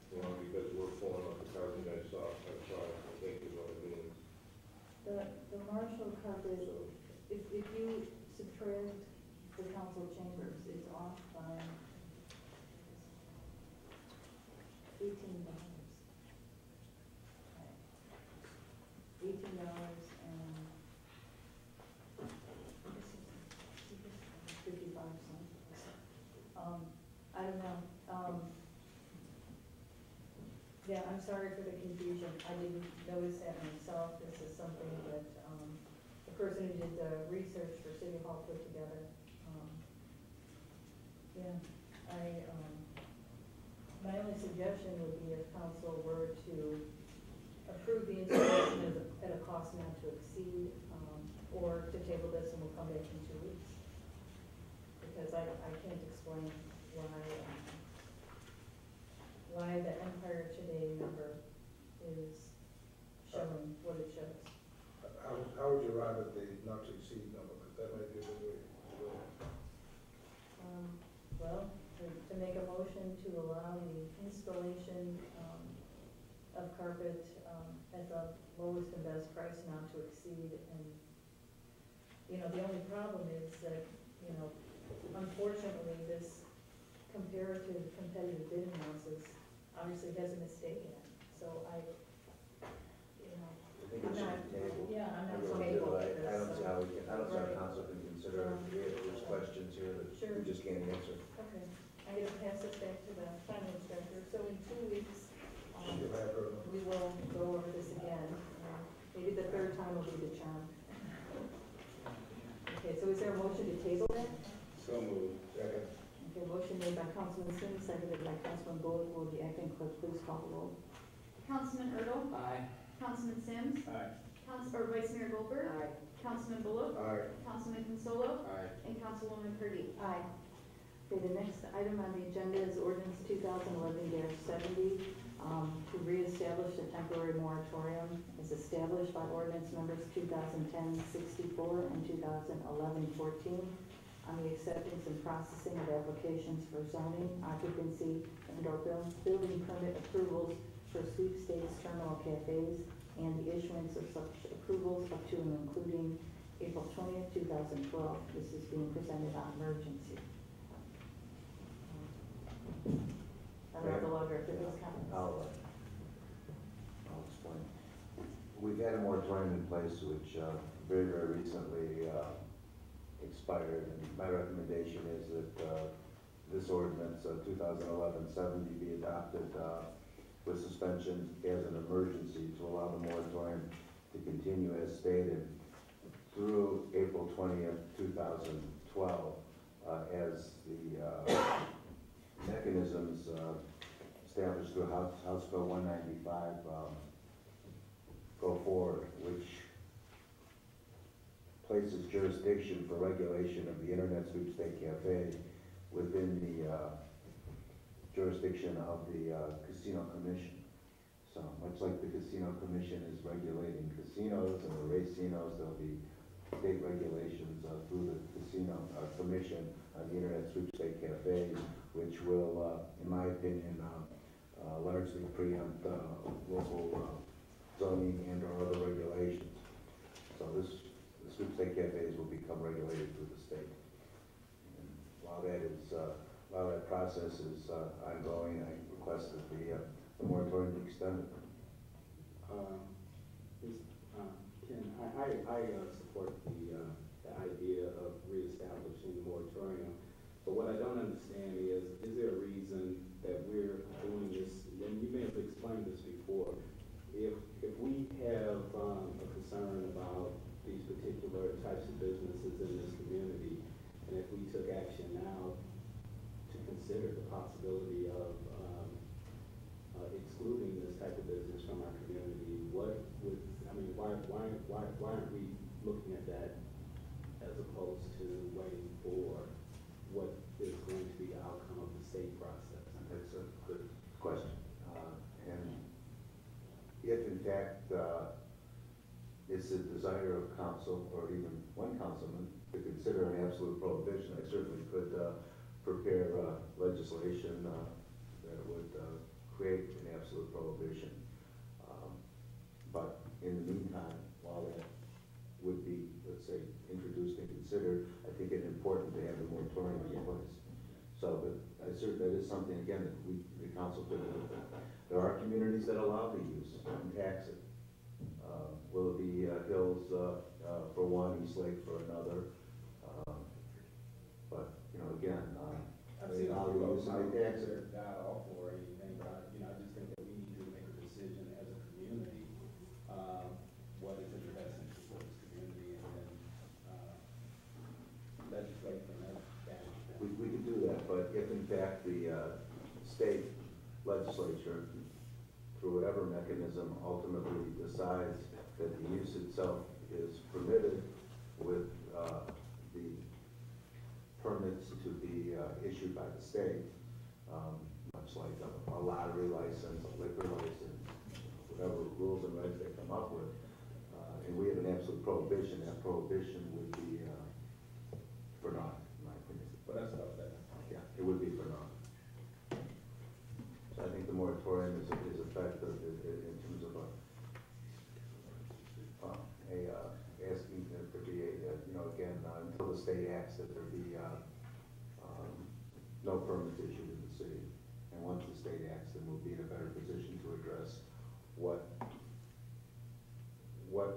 you know, because we're pulling up the carpet I think is what it means. The Marshall carpet correct, the council chambers is off by $18. $18 and 55 cents. I don't know, yeah, I'm sorry for the confusion, I didn't notice that myself, this is something that, the person who did the research for City Hall put together. Yeah, my only suggestion would be if council were to approve the installation at a cost not to exceed, or to table this and we'll come back in 2 weeks. Because I can't explain why the Empire Today number is showing what it shows. How would you arrive at the not to exceed number, because that might be a good way to do it. Well, to make a motion to allow the installation, of carpet, at the lowest and best price not to exceed, and, you know, the only problem is that, you know, unfortunately, this comparative competitive bid analysis obviously has a mistake in it, so I, you know, I think it should be tabled. yeah, I'm not We're so gonna do able it. with this. I don't see how we can, I don't see how Right. council can consider, there's questions here that Sure. we just can't answer. Okay, I'm gonna pass this back to the finance director, so in 2 weeks, You'll have her. we will go over this again. Maybe the third time will be the charm. Okay, so is there a motion to table that? So moved. Second. Okay, motion made by Councilman Sims, seconded by Councilman Bullock. Will the acting clerk please call the roll? Councilman Ertl, Aye. Councilman Sims, Aye. Or Vice Mayor Goldberg, Aye. Councilman Bullock, Aye. Councilman Consolo, Aye. and Councilwoman Purdy. Aye. Okay, the next item on the agenda is ordinance 2011-70, to reestablish a temporary moratorium as established by ordinance numbers 2010-64 and 2011-14 on the acceptance and processing of applications for zoning, occupancy, and/or building permit approvals for sweepstakes terminal cafes, and the issuance of such approvals up to and including April 20th, 2012. This is being presented on emergency. I don't know the lawyer if there's comments. I'll explain. We've had a moratorium in place which very, very recently expired, and my recommendation is that this ordinance, 2011-70, be adopted with suspension as an emergency to allow the moratorium to continue as stated through April 20th, 2012, as the mechanisms established through House Bill 195 go forward, which places jurisdiction for regulation of the Internet Sweepstake Cafe within the jurisdiction of the Casino Commission. So much like the Casino Commission is regulating casinos and the racinos, there'll be state regulations through the Casino Commission on the Internet Sweepstake Cafes, which will, in my opinion, largely preempt local zoning and or other regulations. So the sweepstake cafes will become regulated through the state. And while that process is ongoing, I request that the moratorium be extended. Ken, I support the idea of reestablishing the moratorium. But what I don't understand is there a reason that we're doing this? And you may have explained this before. If we have a concern about these particular types of businesses in this community, and if we took action now to consider the possibility of excluding this type of business from our community, why aren't we looking at that as opposed to waiting for what is going to be the outcome of the state process? That's a good question. And if in fact it's a desire of council or even one councilman to consider an absolute prohibition, I certainly could prepare legislation that would create an absolute prohibition. But in the meantime, while that would be, let's say, introduced and considered, considered, I think it's important to have the moratorium in place. So, but that is something, again, that the council could look at. There are communities that allow the use and tax it. Willoughby Hills for one, East Lake for another. But, you know, again, I've they seen allow the use and they tax it. not off or anything, but I just think that we need to make a decision as a community, what is in the best interest of this community, and then, legislate from that vantage point. We could do that, but if in fact the state legislature, through whatever mechanism, ultimately decides that the use itself is permitted with the permits to be issued by the state, much like a lottery license, a liquor license, whatever rules and regs they come up with, and we have an absolute prohibition, that prohibition would be for naught, in my opinion. But that's about that. Yeah, it would be for naught. So I think the moratorium is effective in terms of asking that there be again, until the state acts, that there be no permits issued in the city. And once the state acts, then we'll be in a better position to address what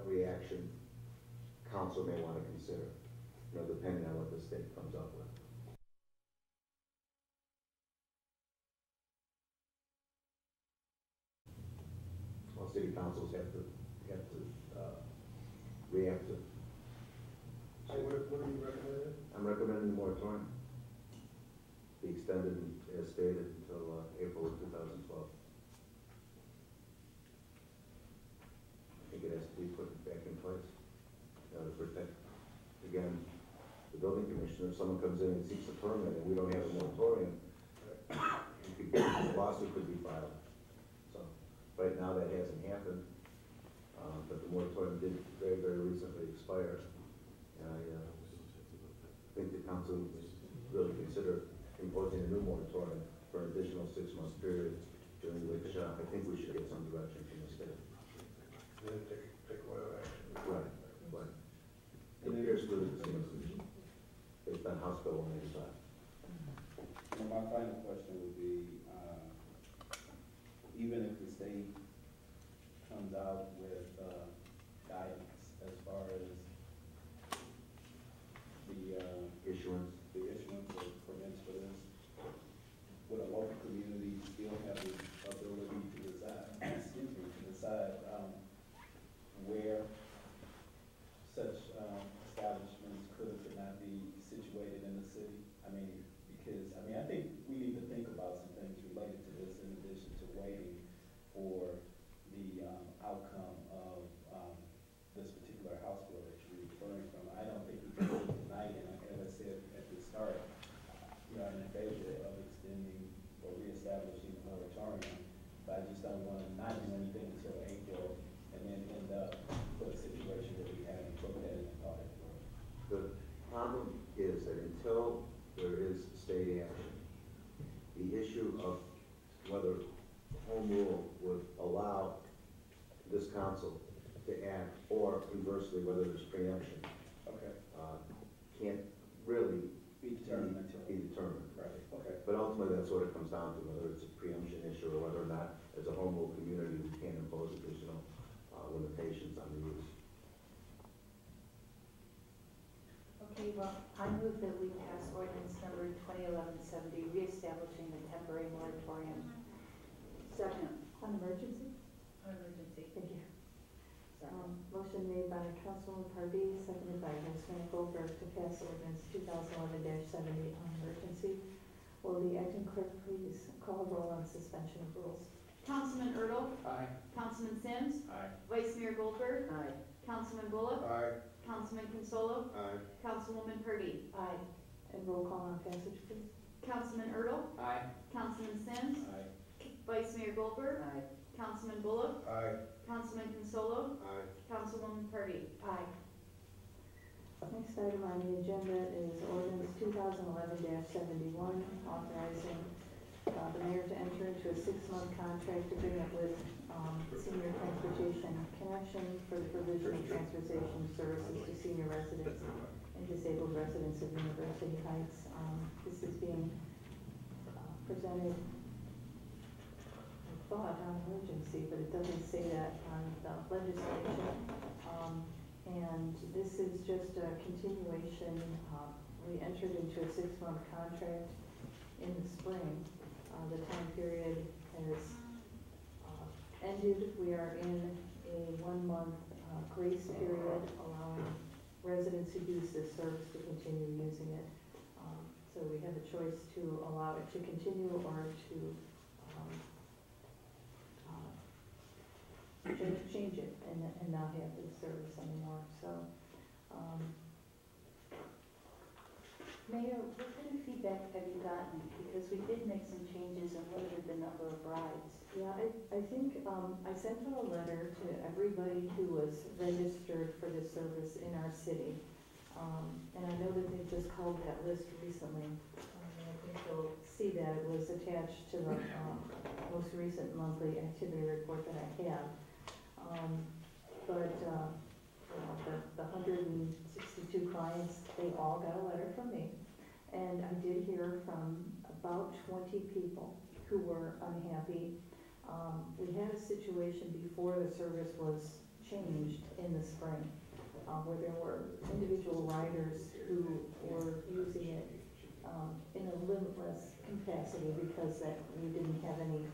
reaction council may want to consider, depending on what the state comes up with. Well, city councils have to react to. So what are you recommending? I'm recommending the moratorium be extended as stated until April of 2012. I think it has to be put back in place. To protect, again, the building commissioner. If someone comes in and seeks a permit and we don't have a moratorium, a lawsuit could be filed. So right now that hasn't happened, but the moratorium did very, very recently expire. And I think the council is really consider imposing a new moratorium for an additional 6-month period, during which I think we should get some direction from the state. Then take whatever action. Right. It appears to the same commission, based on House Bill 185. And my final question would be, even if the state comes out with guidance as far as the issuance of permits for this, would a local community still have the ability to decide where such establishments could or could not be situated in the city? I think we need to think about some things related to this in addition to waiting for the outcome of this particular House bill that you're referring from. I don't think we can do it tonight, and as I said at the start, I'm in favor of extending or reestablishing the moratorium, but I just don't want to not do anything until April and then end up with a situation where we haven't looked at it and thought it through. The problem is that until there is state action, the issue of whether home rule would allow this council to act, or conversely, whether there's preemption, can't really be determined. Right. Okay. But ultimately, that's what it comes down to, whether it's a preemption issue or whether or not, as a home rule community, we can impose additional limitations on the use. Okay, well, I move that we pass ordinance number 2011-70, reestablishing the temporary moratorium. Second. On emergency? On emergency. Thank you. Motion made by Councilwoman Pardee, seconded by Vice Mayor Goldberg to pass ordinance 2011-70 on emergency. Will the acting clerk please call roll on suspension of rules? Councilman Ertl. Aye. Councilman Sims. Aye. Vice Mayor Goldberg. Aye. Councilman Bullock. Aye. Councilman Consolo. Aye. Councilwoman Pardee. Aye. And roll call on passage, please. Councilman Ertl. Aye. Councilman Sims. Aye. Vice Mayor Goldberg. Aye. Councilman Bullock. Aye. Councilman Consolo. Aye. Councilwoman Pardee. Aye. Next item on the agenda is ordinance 2011-71, authorizing the mayor to enter into a 6-month contract agreement with Senior Transportation Connection for the provision of transportation services to senior residents and disabled residents of University Heights. This is being presented, I thought, on emergency, but it doesn't say that on the legislation. And this is just a continuation. We entered into a 6-month contract in the spring. The time period has ended. We are in a 1-month grace period, allowing residents who use this service to continue using it. So we have a choice to allow it to continue or to change it and not have this service anymore. So, Mayor, what kind of feedback have you gotten? Because we did make some changes and limited the number of rides. yeah, I think I sent out a letter to everybody who was registered for this service in our city. And I know that they just called that list recently. And I think you'll see that it was attached to the most recent monthly activity report that I have. But the 162 clients, they all got a letter from me. And I did hear from about 20 people who were unhappy. We had a situation before the service was changed in the spring, where there were individual riders who were using it in a limitless capacity because that we didn't have any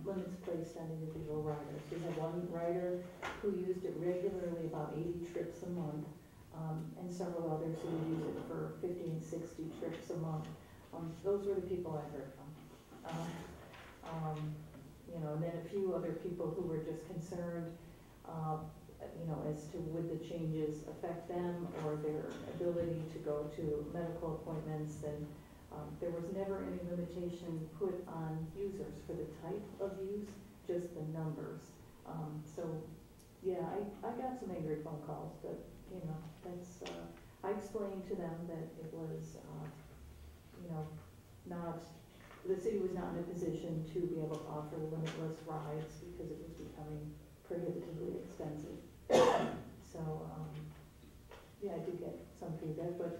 limits placed on individual riders. We had one rider who used it regularly, about 80 trips a month, and several others who would use it for 50 and 60 trips a month. Those were the people I heard from. You know, and then a few other people who were just concerned, you know, as to would the changes affect them or their ability to go to medical appointments. And there was never any limitation put on users for the type of use, just the numbers. So, yeah, I got some angry phone calls, but, you know, that's, I explained to them that it was, you know, not, the city was not in a position to be able to offer limitless rides because it was becoming prohibitively expensive. So, yeah, I did get some feedback, but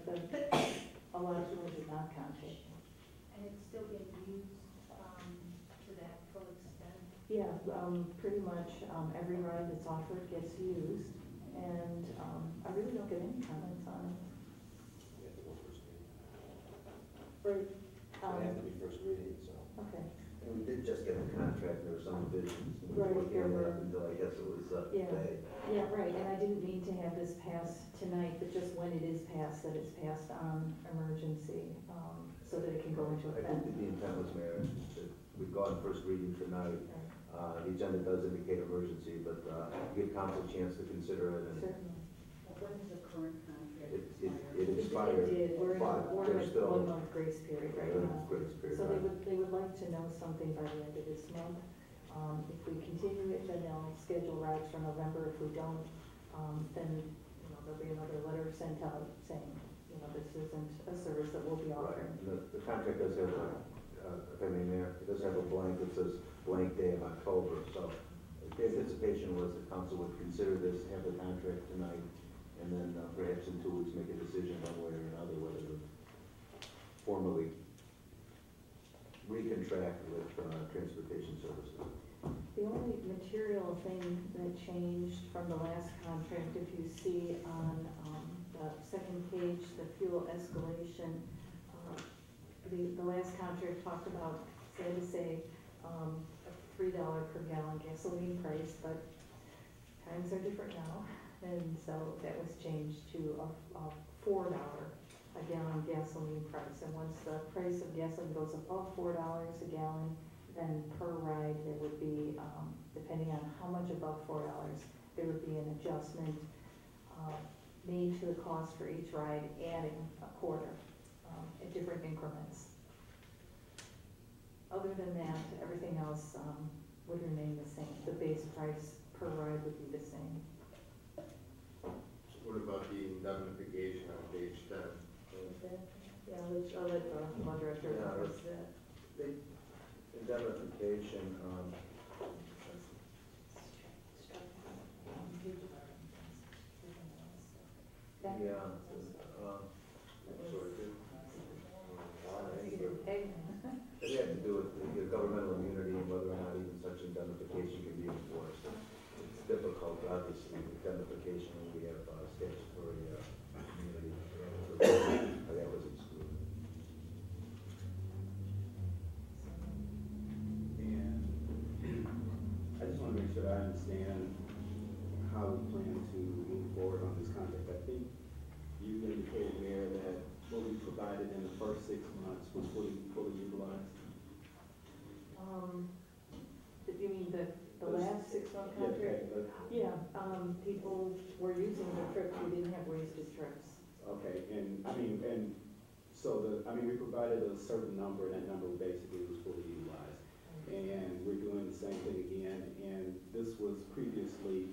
a lot of people did not contact me. And it's still being used to that full extent? Yeah, pretty much every ride that's offered gets used, and I really don't get any comments on it. We have to go first reading. Right. It had to be first reading, so. Okay. And we did just get a contract, there were some revisions. We Right, were working on there that were. until I guess it was Yeah. today. Yeah, right, and I didn't mean to have this passed tonight, but just when it is passed, that it's passed on emergency, so that it can go into I effect. think that the intent was, Mayor, that we've gone first reading tonight. The agenda does indicate emergency, but give council a chance to consider it. And Certainly. When is the current contract it expire? expired. It did, we're in but a there's still 1 month grace period right a now. grace period. So right? they would like to know something by the end of this month. If we continue it, then they'll schedule rides for November. If we don't, then, you know, there'll be another letter sent out saying, you know, this isn't a service that we'll be Right, offering. and the contract does have, if I may, Mayor, it does have a blank that says blank day of October, so the anticipation was the council would consider this, have the contract tonight, and then perhaps in 2 weeks make a decision one way or another whether to formally recontract with transportation services. The only material thing that changed from the last contract, if you see on the second page, the fuel escalation, the last contract talked about, sad to say, a $3 per gallon gasoline price, but times are different now. And so that was changed to a $4 a gallon gasoline price. And once the price of gasoline goes above $4 a gallon, then per ride there would be, depending on how much above $4, there would be an adjustment made to the cost for each ride, adding a quarter at different increments. Other than that, everything else would remain the same. The base price per ride would be the same. What about the indemnification on page 10? Yeah, I'll let the law director address that. Indemnification, They have to do with the governmental immunity and whether or not even such indemnification can be enforced. It's difficult, obviously, indemnification when we have statutory immunity. That was excluded. And I just want to make sure that I understand how we plan to move forward on this contract. I think you indicated, Mayor, that what we provided in the first 6 months was fully utilized. You mean the last 6-month contract? Yeah, people were using the trips, we didn't have wasted trips. Okay, and so we provided a certain number, and that number basically was fully utilized. And we're doing the same thing again, and this was previously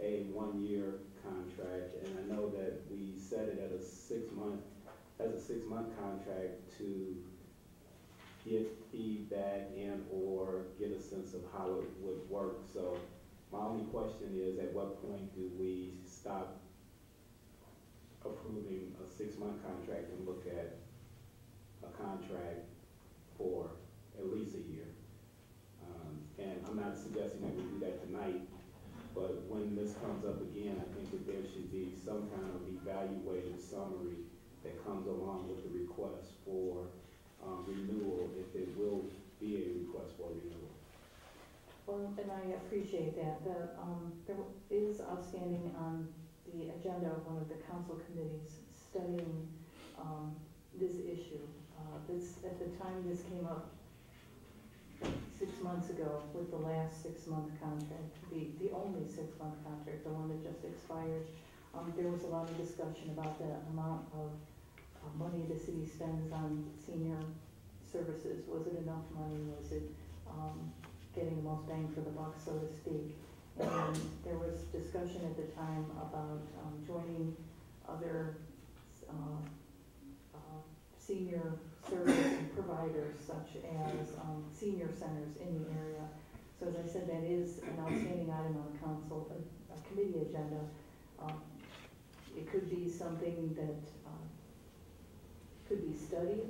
a 1-year contract, and I know that we set it at a 6-month contract to get feedback and or get a sense of how it would work. So my only question is, at what point do we stop approving a 6-month contract and look at a contract for at least a year? And I'm not suggesting that we do that tonight, but when this comes up again, I think that there should be some kind of evaluated summary that comes along with the request for renewal, if it will be a request for renewal. Well, and I appreciate that. There is outstanding on the agenda of one of the council committees studying this issue. At the time this came up 6 months ago with the last 6-month contract, the only 6-month contract, the one that just expired, there was a lot of discussion about the amount of money the city spends on senior services. Was it enough money? Was it getting the most bang for the buck, so to speak? And there was discussion at the time about joining other senior service providers, such as senior centers in the area. So as I said, that is an outstanding item on the council, a committee agenda. It could be something that could be studied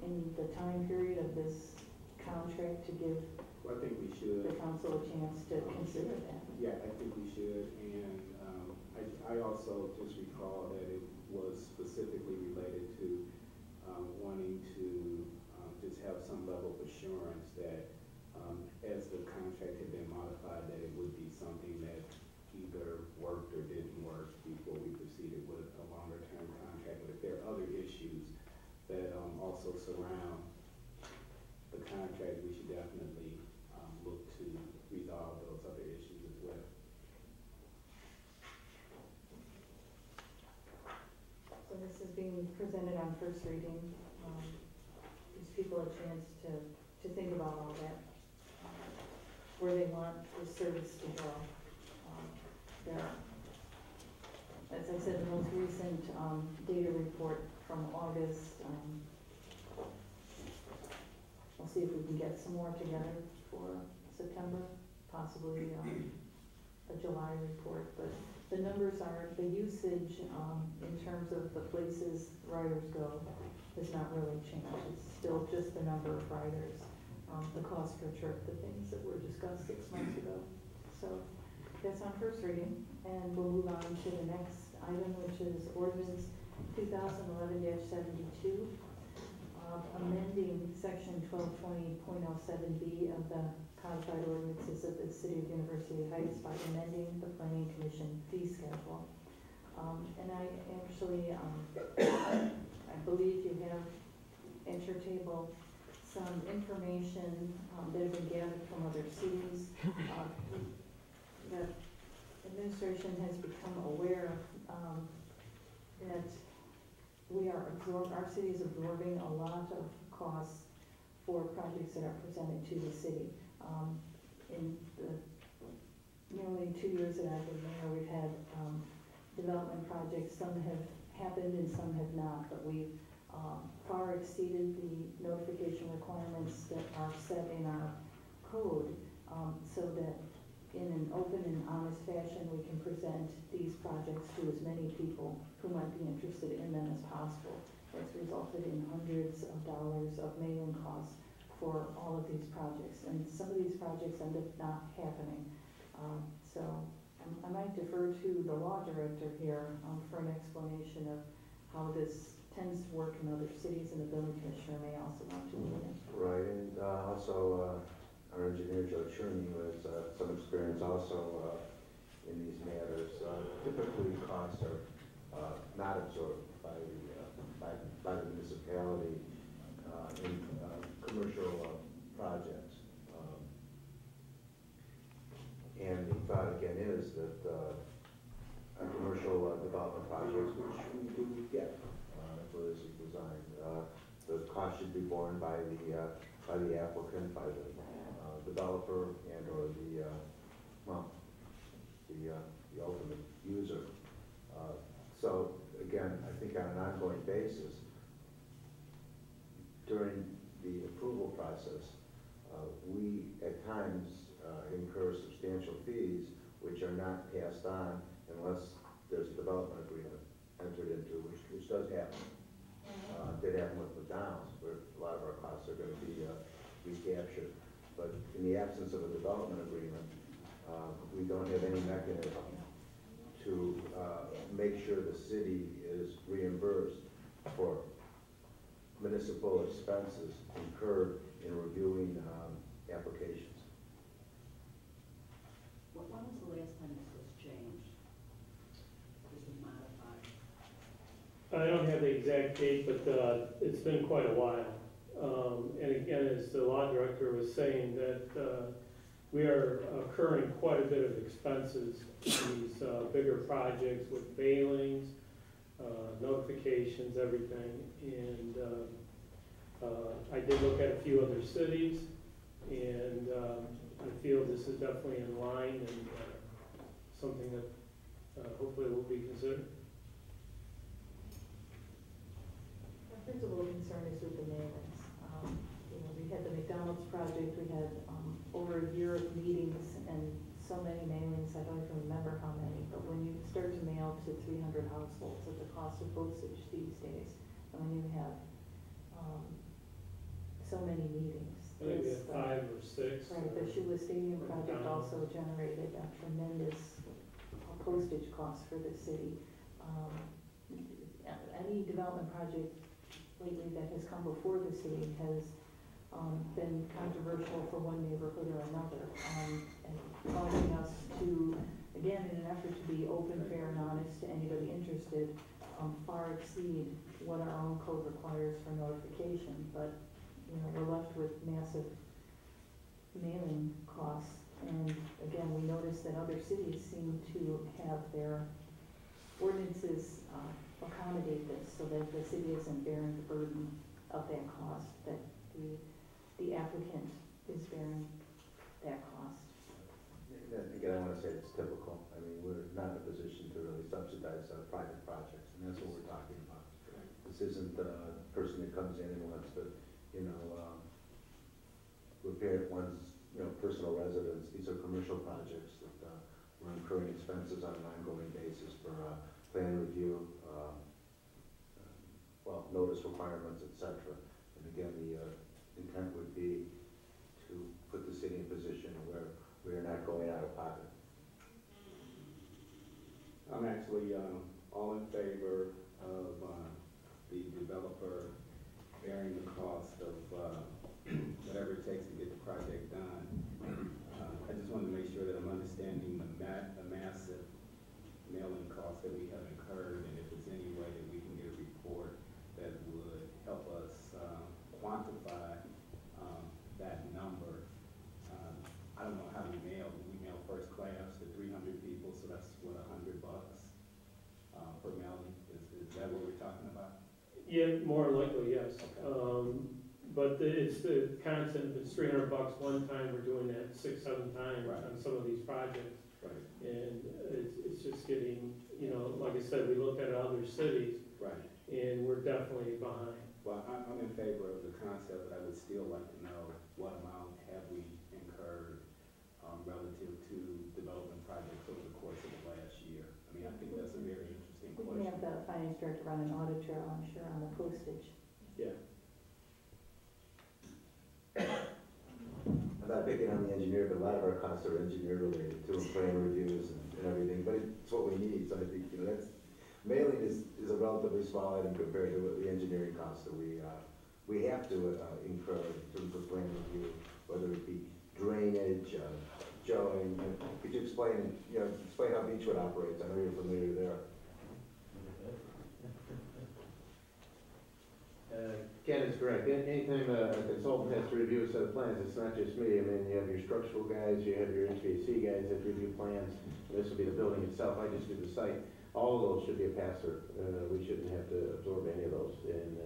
in the time period of this contract to give Well, I think we should. the council a chance to consider that. Yeah, I think we should, and I also just recall that it was specifically related to wanting to just have some level of assurance that as the contract had been modified, that it would be something that either worked or didn't work before we proceeded with a longer term contract. But if there are other issues that also surround the contract, we should definitely look to resolve those other issues as well. So this is being presented on first reading. Gives people a chance to think about all that, where they want the service to go. As I said, the most recent data report from August, we'll see if we can get some more together for September, possibly a July report. But the numbers are, the usage in terms of the places riders go has not really changed. It's still just the number of riders, the cost per trip, the things that were discussed 6 months ago. So that's on first reading, and we'll move on to the next item, which is ordinance 2011-72, amending section 1220.07B of the codified ordinances of the City of University Heights by amending the Planning Commission fee schedule. And I actually, I believe you have at your table some information that have been gathered from other cities. The administration has become aware that our city is absorbing a lot of costs for projects that are presented to the city. In the nearly 2 years that I've been mayor, we've had development projects. Some have happened and some have not, but we've far exceeded the notification requirements that are set in our code, so that in an open and honest fashion, we can present these projects to as many people who might be interested in them as possible. At resulted in hundreds of dollars of mailing costs for all of these projects. And some of these projects end up not happening. So I might defer to the law director here for an explanation of how this tends to work in other cities, and the building commissioner may also want to weigh in. Right, and also our engineer, Joe Cherney, who has some experience also in these matters. Typically, costs are not absorbed by the municipality in commercial projects. And the thought again is that commercial development projects, which we do get for this design, the cost should be borne by the applicant, by the developer, and or the ultimate user. So again, I think on an ongoing basis, during the approval process, we at times incur substantial fees which are not passed on unless there's a development agreement entered into, which does happen. Did happen with McDonald's, where a lot of our costs are going to be recaptured. But in the absence of a development agreement, we don't have any mechanism to make sure the city is reimbursed for municipal expenses incurred in reviewing applications. When was the last time this was changed? This was modified? I don't have the exact date, but it's been quite a while. And again, as the law director was saying, that we are incurring quite a bit of expenses in these bigger projects with mailings, notifications, everything. And I did look at a few other cities, and I feel this is definitely in line and something that hopefully will be considered. Our principal concern is with the mailings. We had the McDonald's project, we had over a year of meetings and so many mailings, I don't even remember how many, but when you start to mail to 300 households at the cost of postage these days, and when you have so many meetings. I think we had 5 or 6. Right, the Shula Stadium project also generated a tremendous postage cost for the city. Any development project lately that has come before the city has been controversial for one neighborhood or another, and causing us to, again, in an effort to be open, fair, and honest to anybody interested, far exceed what our own code requires for notification. But we're left with massive mailing costs, and again, we notice that other cities seem to have their ordinances accommodate this, so that the city isn't bearing the burden of that cost, that the applicant is bearing that cost. Again, I want to say it's typical. I mean, we're not in a position to really subsidize private projects, and that's what we're talking about. This isn't a person that comes in and wants to, repair one's, personal residence. These are commercial projects that we're incurring expenses on an ongoing basis for plan review, notice requirements, etc. And again, the intent would be to put the city in a position where we are not going out of pocket. I'm actually all in favor of the developer bearing the cost of whatever it takes to get the project done. I just want to make sure that I'm understanding the massive mailing costs that we have incurred, and if there's any way that we can get a report that would help us quantify that number. I don't know how we mail. We mail first class to 300 people, so that's what, $100 per mailing. Is that what we're talking about? Yeah, more likely, yes. Okay. But it's the concept. If it's $300 one time, we're doing that 6-7 times on some of these projects. Right. And it's just getting, like I said, we looked at other cities. Right. And we're definitely behind. Well, I'm in favor of the concept, but I would still like to know what amount have we incurred relative to development projects over the course of the last year. I mean, I think that's a very interesting question. We have finance director run an audit trail, I'm sure, on the postage. Yeah. I'm not picking on the engineer, but a lot of our costs are engineer related too, and plan reviews and everything, but it's what we need, so I think, you know, mailing is a relatively small item compared to what the engineering costs that we have to incur in terms of plan review, whether it be drainage, showing, could you explain how Beechwood operates? I know you're familiar there. Ken is correct. Anytime a consultant has to review a set of plans, it's not just me. I mean, you have your structural guys, you have your HVAC guys that review plans. This will be the building itself. I just do the site. All of those should be a pass-through. We shouldn't have to absorb any of those. And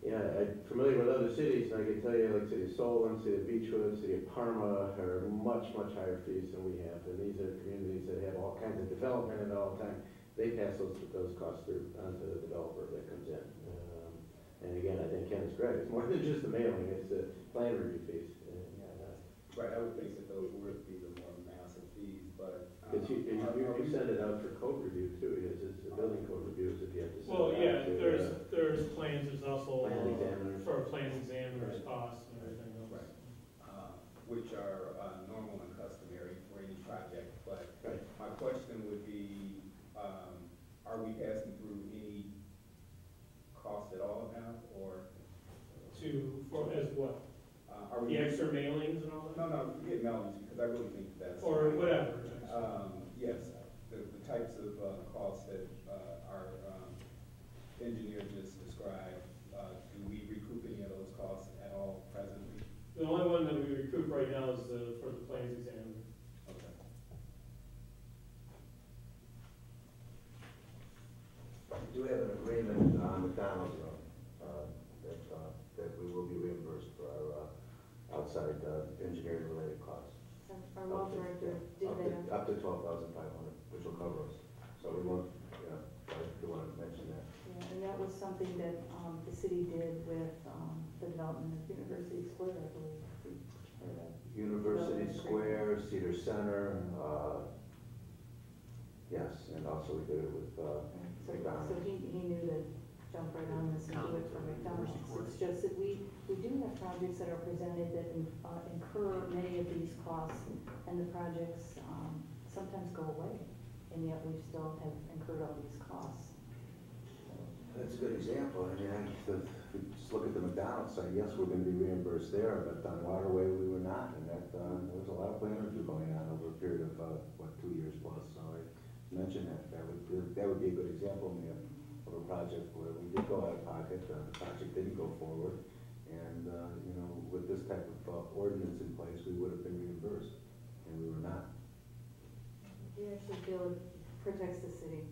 yeah, I'm familiar with other cities, and I can tell you, like City of Solon, City of Beechwood, City of Parma are much, much higher fees than we have. And these are communities that have all kinds of development at all the time. They pass those costs through onto the developer that comes in. And again, I think Ken is correct. It's more than just the mailing, it's the plan review fees. Right, I would think that those would be the more massive fees, but. Because you send it out for code review too, it's the building code reviews if you have to send Well, it out yeah, to. there's plans, there's also Plan examiners. for plan examiners costs and everything else. Right. Which are normal and customary for any project, but my question would be, are we passing through any cost at all now, or? As what? Are we? The extra mailings and all that? No, forget mailings, because I really think that's. Or whatever. Yes, the types of costs that our engineer just described, do we recoup any of those costs at all presently? The only one that we recoup right now is for the plans examiner. Okay. We do have an agreement on McDonald's Road, that we will be reimbursed for our outside engineering related costs. Our law director did that. Up to 12,500, which will cover us. So we won't, I do want to mention that. Yeah, and that was something that the city did with the development of University Square, I believe. University Square, Cedar Center, yes, and also we did it with McDonald's. So he knew to jump right on this and do it for McDonald's. It's just that we do have projects that are presented that incur many of these costs, and the projects sometimes go away, and yet we still have incurred all these costs. That's a good example. I mean, if we just look at the McDonald's side, yes, we're going to be reimbursed there, but on Waterway we were not, and that there was a lot of plan review going on over a period of 2 years plus. So I mentioned that would be a good example of a project where we did go out of pocket, the project didn't go forward, and with this type of ordinance in place, we would have been reimbursed, and we were not. We actually feel it protects the city,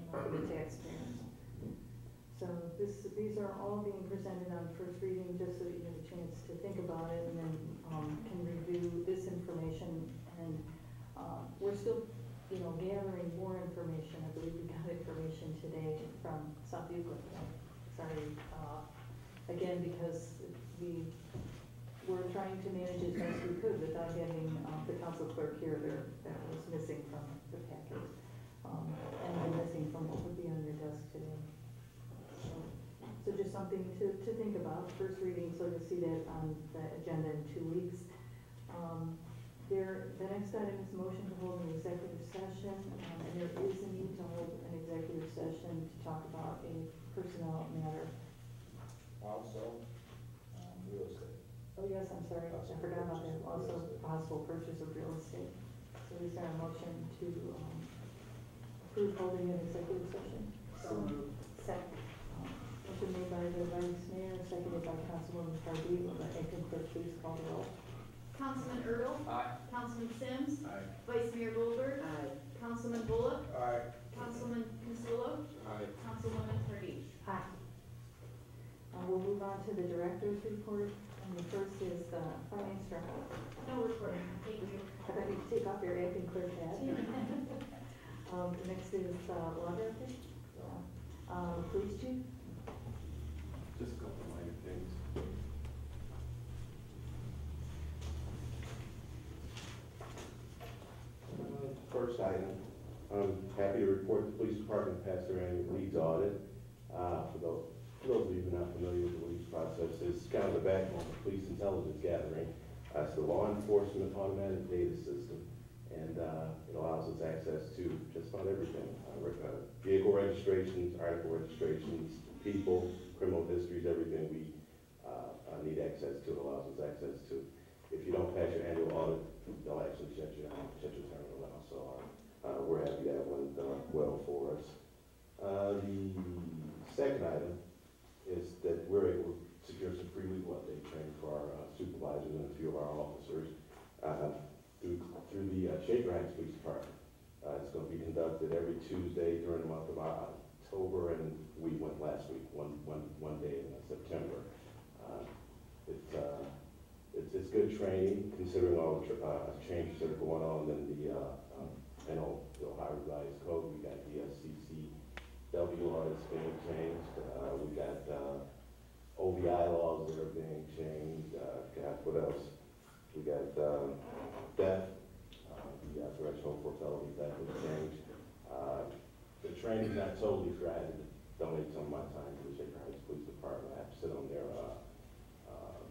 the taxpayers. So these are all being presented on first reading, just so that you have a chance to think about it, and then can review this information. And we're still, gathering more information. I believe we got information today from South Euclid. Sorry, again, because we were trying to manage as best we could without having the council clerk here. That was missing from the packet, and missing from what would be on your desk today. So just something to think about, first reading, so you'll see that on the agenda in 2 weeks. The next item is motion to hold an executive session, and there is a need to hold an executive session to talk about a personnel matter. Also, real estate. Oh yes, I'm sorry, I forgot about that, also possible purchase of real estate. So is there a motion to approve holding an executive session? Second. Motion made by the vice mayor, seconded by Councilwoman Pardee. Will the acting clerk please call the roll? Councilman Ertl. Aye. Councilman Sims. Aye. Vice Mayor Goldberg. Aye. Councilman Bullock. Aye. Councilman Consolo. Aye. Councilwoman Pardee. Aye. We'll move on to the director's report, and the first is the finance director. No report. Thank you. I thought you'd take off your acting clerk hat. The next is law director. Police chief. Just a couple of minor things. First item, happy to report the police department passed their annual leads audit. For those of you who are not familiar with the leads process, it's kind of the backbone of police intelligence gathering. It's the law enforcement automatic data system, and it allows us access to just about everything. Vehicle registrations, article registrations, people, criminal histories, everything we need access to, it allows us access to. If you don't pass your annual audit, they'll actually shut your terminal down. So we're happy that went well for us. The second item is that we're able to secure some free legal update training for our supervisors and a few of our officers through the Shaker Heights Police Department. It's going to be conducted every Tuesday during the month of October, and we went last week, one day in September. It's good training considering all the changes that are going on in the Ohio Revised Code. We got the CCW law that's being changed. We got OVI laws that are being changed. What else? We got theft. The threshold for felony theft was changed. The training's not totally free. I had to donate some of my time to the Shaker Heights Police Department. I have to sit on their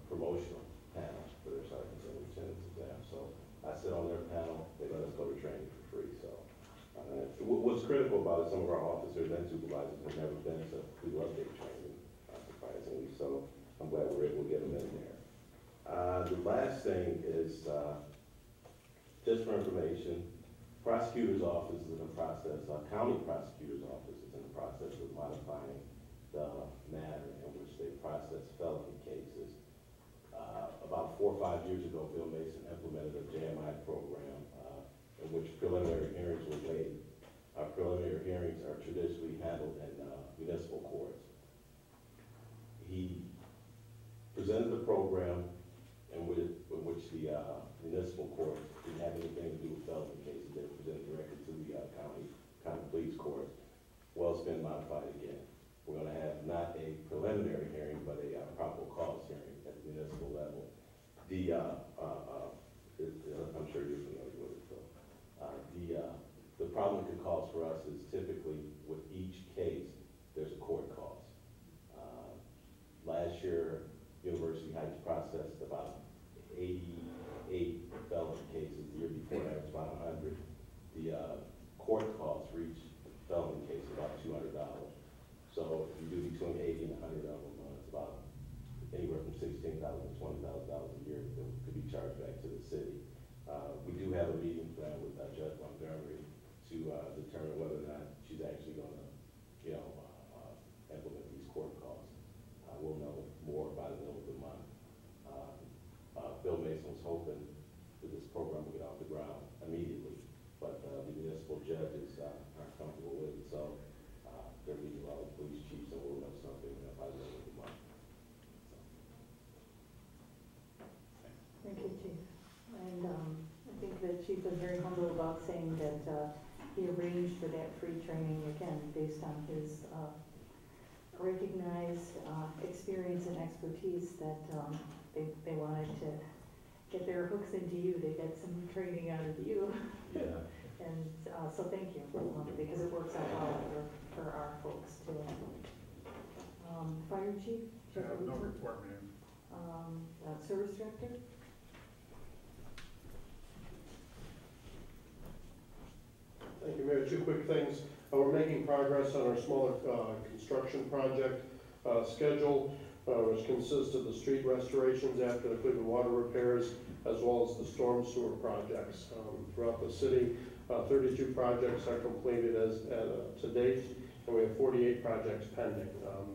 promotional panel for their sergeants and lieutenants exam. So I sit on their panel. They let us go to training for free. So what's critical about it, some of our officers and supervisors have never been to legal update training, surprisingly. So I'm glad we're able to get them in there. The last thing is just for information, prosecutor's office is in the process, county prosecutor's office is in the process of modifying the manner in which they process felony cases. About 4 or 5 years ago, Bill Mason implemented a JMI program in which preliminary hearings were waived. Our preliminary hearings are traditionally handled in municipal courts. He presented the program in which the municipal courts didn't have anything to do with felony cases. They were presented directly to the county police courts. Well, it's been modified again. We're going to have not a preliminary hearing, but a probable cause hearing at the municipal level. I'm sure you're familiar with it, Phil. The problem it could cause for us is typically with each case, there's a court cause. Last year, University Heights processed about 88 felony cases. The year before that was about 100. The court costs for each felony case is about $200. So if you do between 80 and 100 of them, it's about anywhere from $16,000 to $20,000 a year that could be charged back to the city. We do have a meeting planned with Judge Montgomery to determine whether or not she's actually going to, implement these court costs. We'll know more by the middle of the month. Bill Mason was hoping that this program will get off the ground immediately, but the municipal judges aren't comfortable with it, so they're meeting with all the police chiefs, and we'll know something by the middle of the month. Thank you, Chief. And I think the Chief was very humble about saying that he arranged for that free training, again, based on his recognized experience and expertise that they wanted to get their hooks into you, to get some training out of you. Yeah. And so thank you, because it works out well for our folks too. Fire Chief? No report, ma'am. Service Director? Thank you, Mayor. 2 quick things. We're making progress on our smaller construction project schedule, which consists of the street restorations after the Cleveland water repairs, as well as the storm sewer projects. Throughout the city, 32 projects are completed to date, and we have 48 projects pending.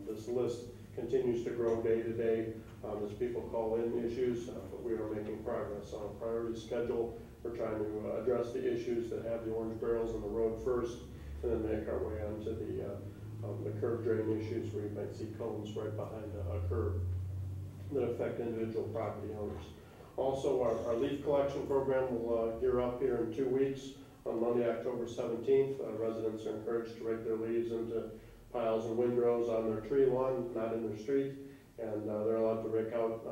This list continues to grow day to day as people call in issues, but we are making progress on a priority schedule. We're trying to address the issues that have the orange barrels on the road first, and then make our way onto the curb drain issues where you might see cones right behind a curb that affect individual property owners. Also, our leaf collection program will gear up here in 2 weeks. On Monday, October 17th, residents are encouraged to rake their leaves into piles and windrows on their tree lawn, not in their street, and they're allowed to rake out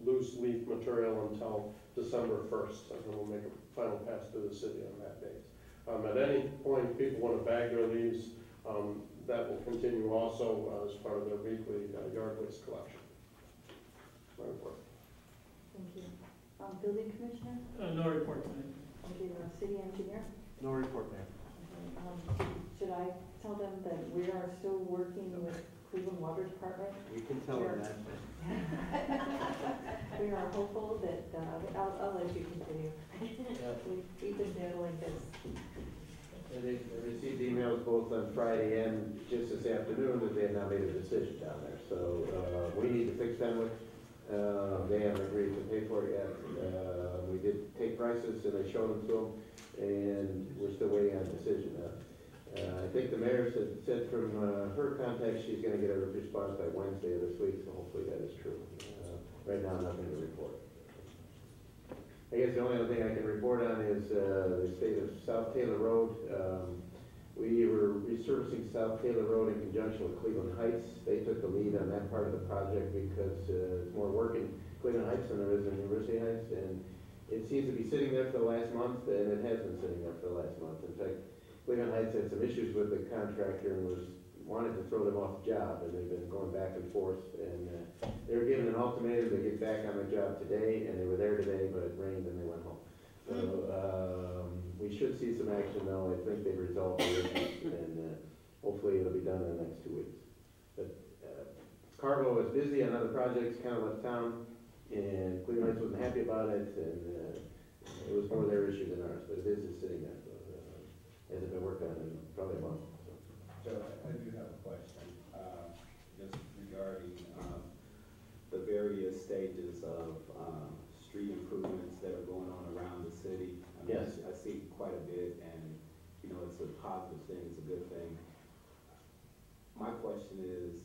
loose leaf material until December 1st, and then we'll make a final pass through the city on that date. At any point, people want to bag their leaves, that will continue also as part of their weekly yard waste collection. My report. Thank you. Building commissioner? No report tonight. Thank you. City engineer? No report, Mayor. Should I tell them that we are still working with Cleveland Water Department? We can tell them that. We are hopeful that, I'll let you continue. We've been handling this. And they received emails both on Friday and just this afternoon that they have now made a decision down there. So, we need to fix Fenwick. They haven't agreed to pay for it yet. We did take prices and I showed them to them, and we're still waiting on a decision. I think the mayor said from her contact she's going to get a response by Wednesday of this week, so hopefully that is true. Right now, nothing to report. I guess the only other thing I can report on is the state of South Taylor Road. We were resurfacing South Taylor Road in conjunction with Cleveland Heights. They took the lead on that part of the project because it's more work in Cleveland Heights than there is in University Heights, and it seems to be sitting there for the last month, and it has been sitting there for the last month. In fact, Cleveland Heights had some issues with the contractor and wanted to throw them off the job, and they've been going back and forth, and they were given an ultimatum to get back on the job today, and they were there today, but it rained and they went home. So we should see some action though. I think they've resolved the issues, and hopefully it'll be done in the next 2 weeks. But Cargo was busy on other projects, kind of left town, and Cleveland Heights wasn't happy about it, and it was more their issue than ours, but it is just sitting there. So, hasn't been worked on in probably a month. So I do have a question, just regarding the various stages of street improvements that are going on around the city. I mean, Yes. I see quite a bit, and you know, it's a positive thing, it's a good thing. My question is,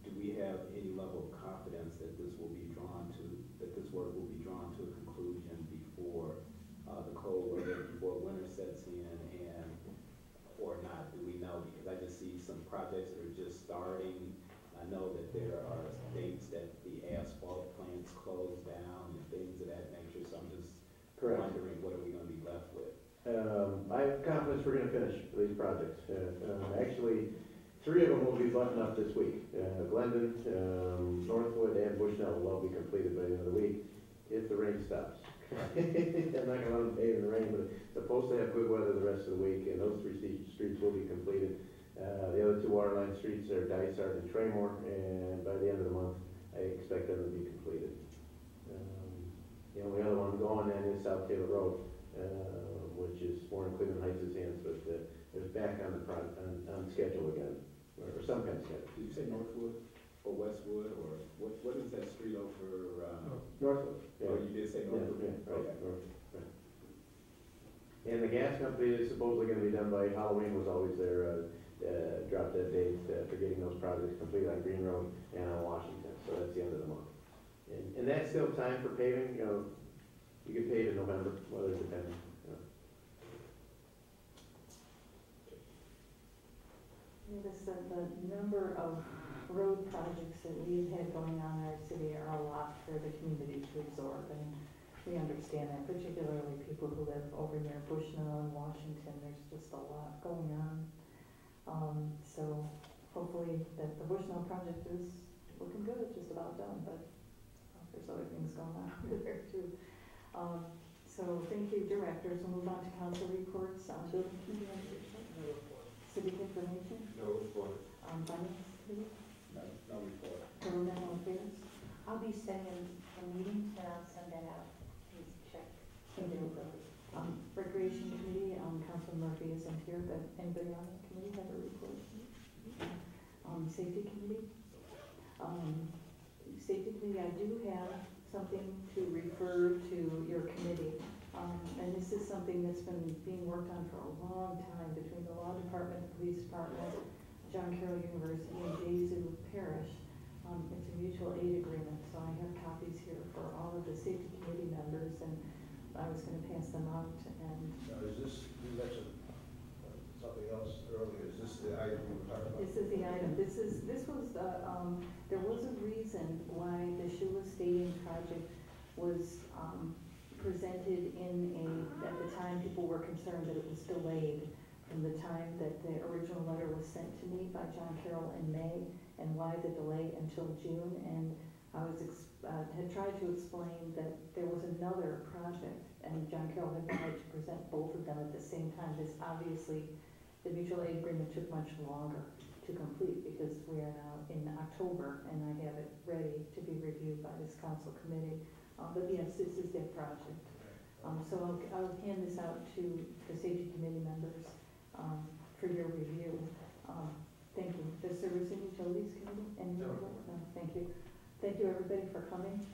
do we have any level of confidence that this will be drawn to, that this work will be drawn to a conclusion before the cold weather, before winter sets in, and or not? Do we know? Because I just see some projects that are just starting. I know that there are dates that the asphalt plants close down and things of that nature, so I'm just wondering what are we going to be left with? I have confidence we're going to finish these projects. Actually, 3 of them will be buttoned up this week. Glendon, Northwood, and Bushnell will all be completed by the end of the week, if the rain stops. I'm not going to let them pave in the rain, but it's supposed to have good weather the rest of the week, and those 3 streets will be completed. The other 2 waterline streets are Dysart and Traymore, and by the end of the month, I expect them to be completed. The only other one going then is South Taylor Road, which is more in Cleveland Heights' hands, but it's back on on schedule again, or some kind of schedule. Did you say Northwood or Westwood, or what is that street over? Northwood. Yeah. Oh, you did say Northwood? Yeah, right, Okay. Northwood, right. And the gas company is supposedly going to be done by Halloween, was always their drop dead date for getting those projects completed on Green Road and on Washington, so that's the end of the month. And that's still time for paving, you know, you can pave in November, weather depending. The number of road projects that we've had going on in our city are a lot for the community to absorb, and we understand that, particularly people who live over near Bushnell and Washington. There's just a lot going on. So hopefully that the Bushnell project is looking good, it's just about done, but there's other things going on over there too. So thank you, directors. We'll move on to council reports. Building committee, no report. Civic information? No report. Finance committee? No report. Governmental affairs? I'll be sending a meeting and I'll send that out. Please check. Recreation committee, Councilman Murphy isn't here, but anybody on the committee have a report? Safety committee? Safety committee, I do have something to refer to your committee. And this is something that's been being worked on for a long time between the law department, the police department, John Carroll University, and Jesu Parish. It's a mutual aid agreement, so I have copies here for all of the safety committee members, and I was going to pass them out. And Now, is this, you mentioned something else earlier, is this the item you were talking about? this is the item. This was the, there was a reason why the Shula Stadium project was presented in at the time, people were concerned that it was delayed from the time that the original letter was sent to me by John Carroll in May, and why the delay until June. And I had tried to explain that there was another project, and John Carroll had tried to present both of them at the same time. This obviously, the mutual aid agreement took much longer to complete because we are now in October, and I have it ready to be reviewed by this council committee. But yes, this is their project. So I'll hand this out to the safety committee members for your review. Thank you. The Service and Utilities Committee? No, thank you. Thank you, everybody, for coming.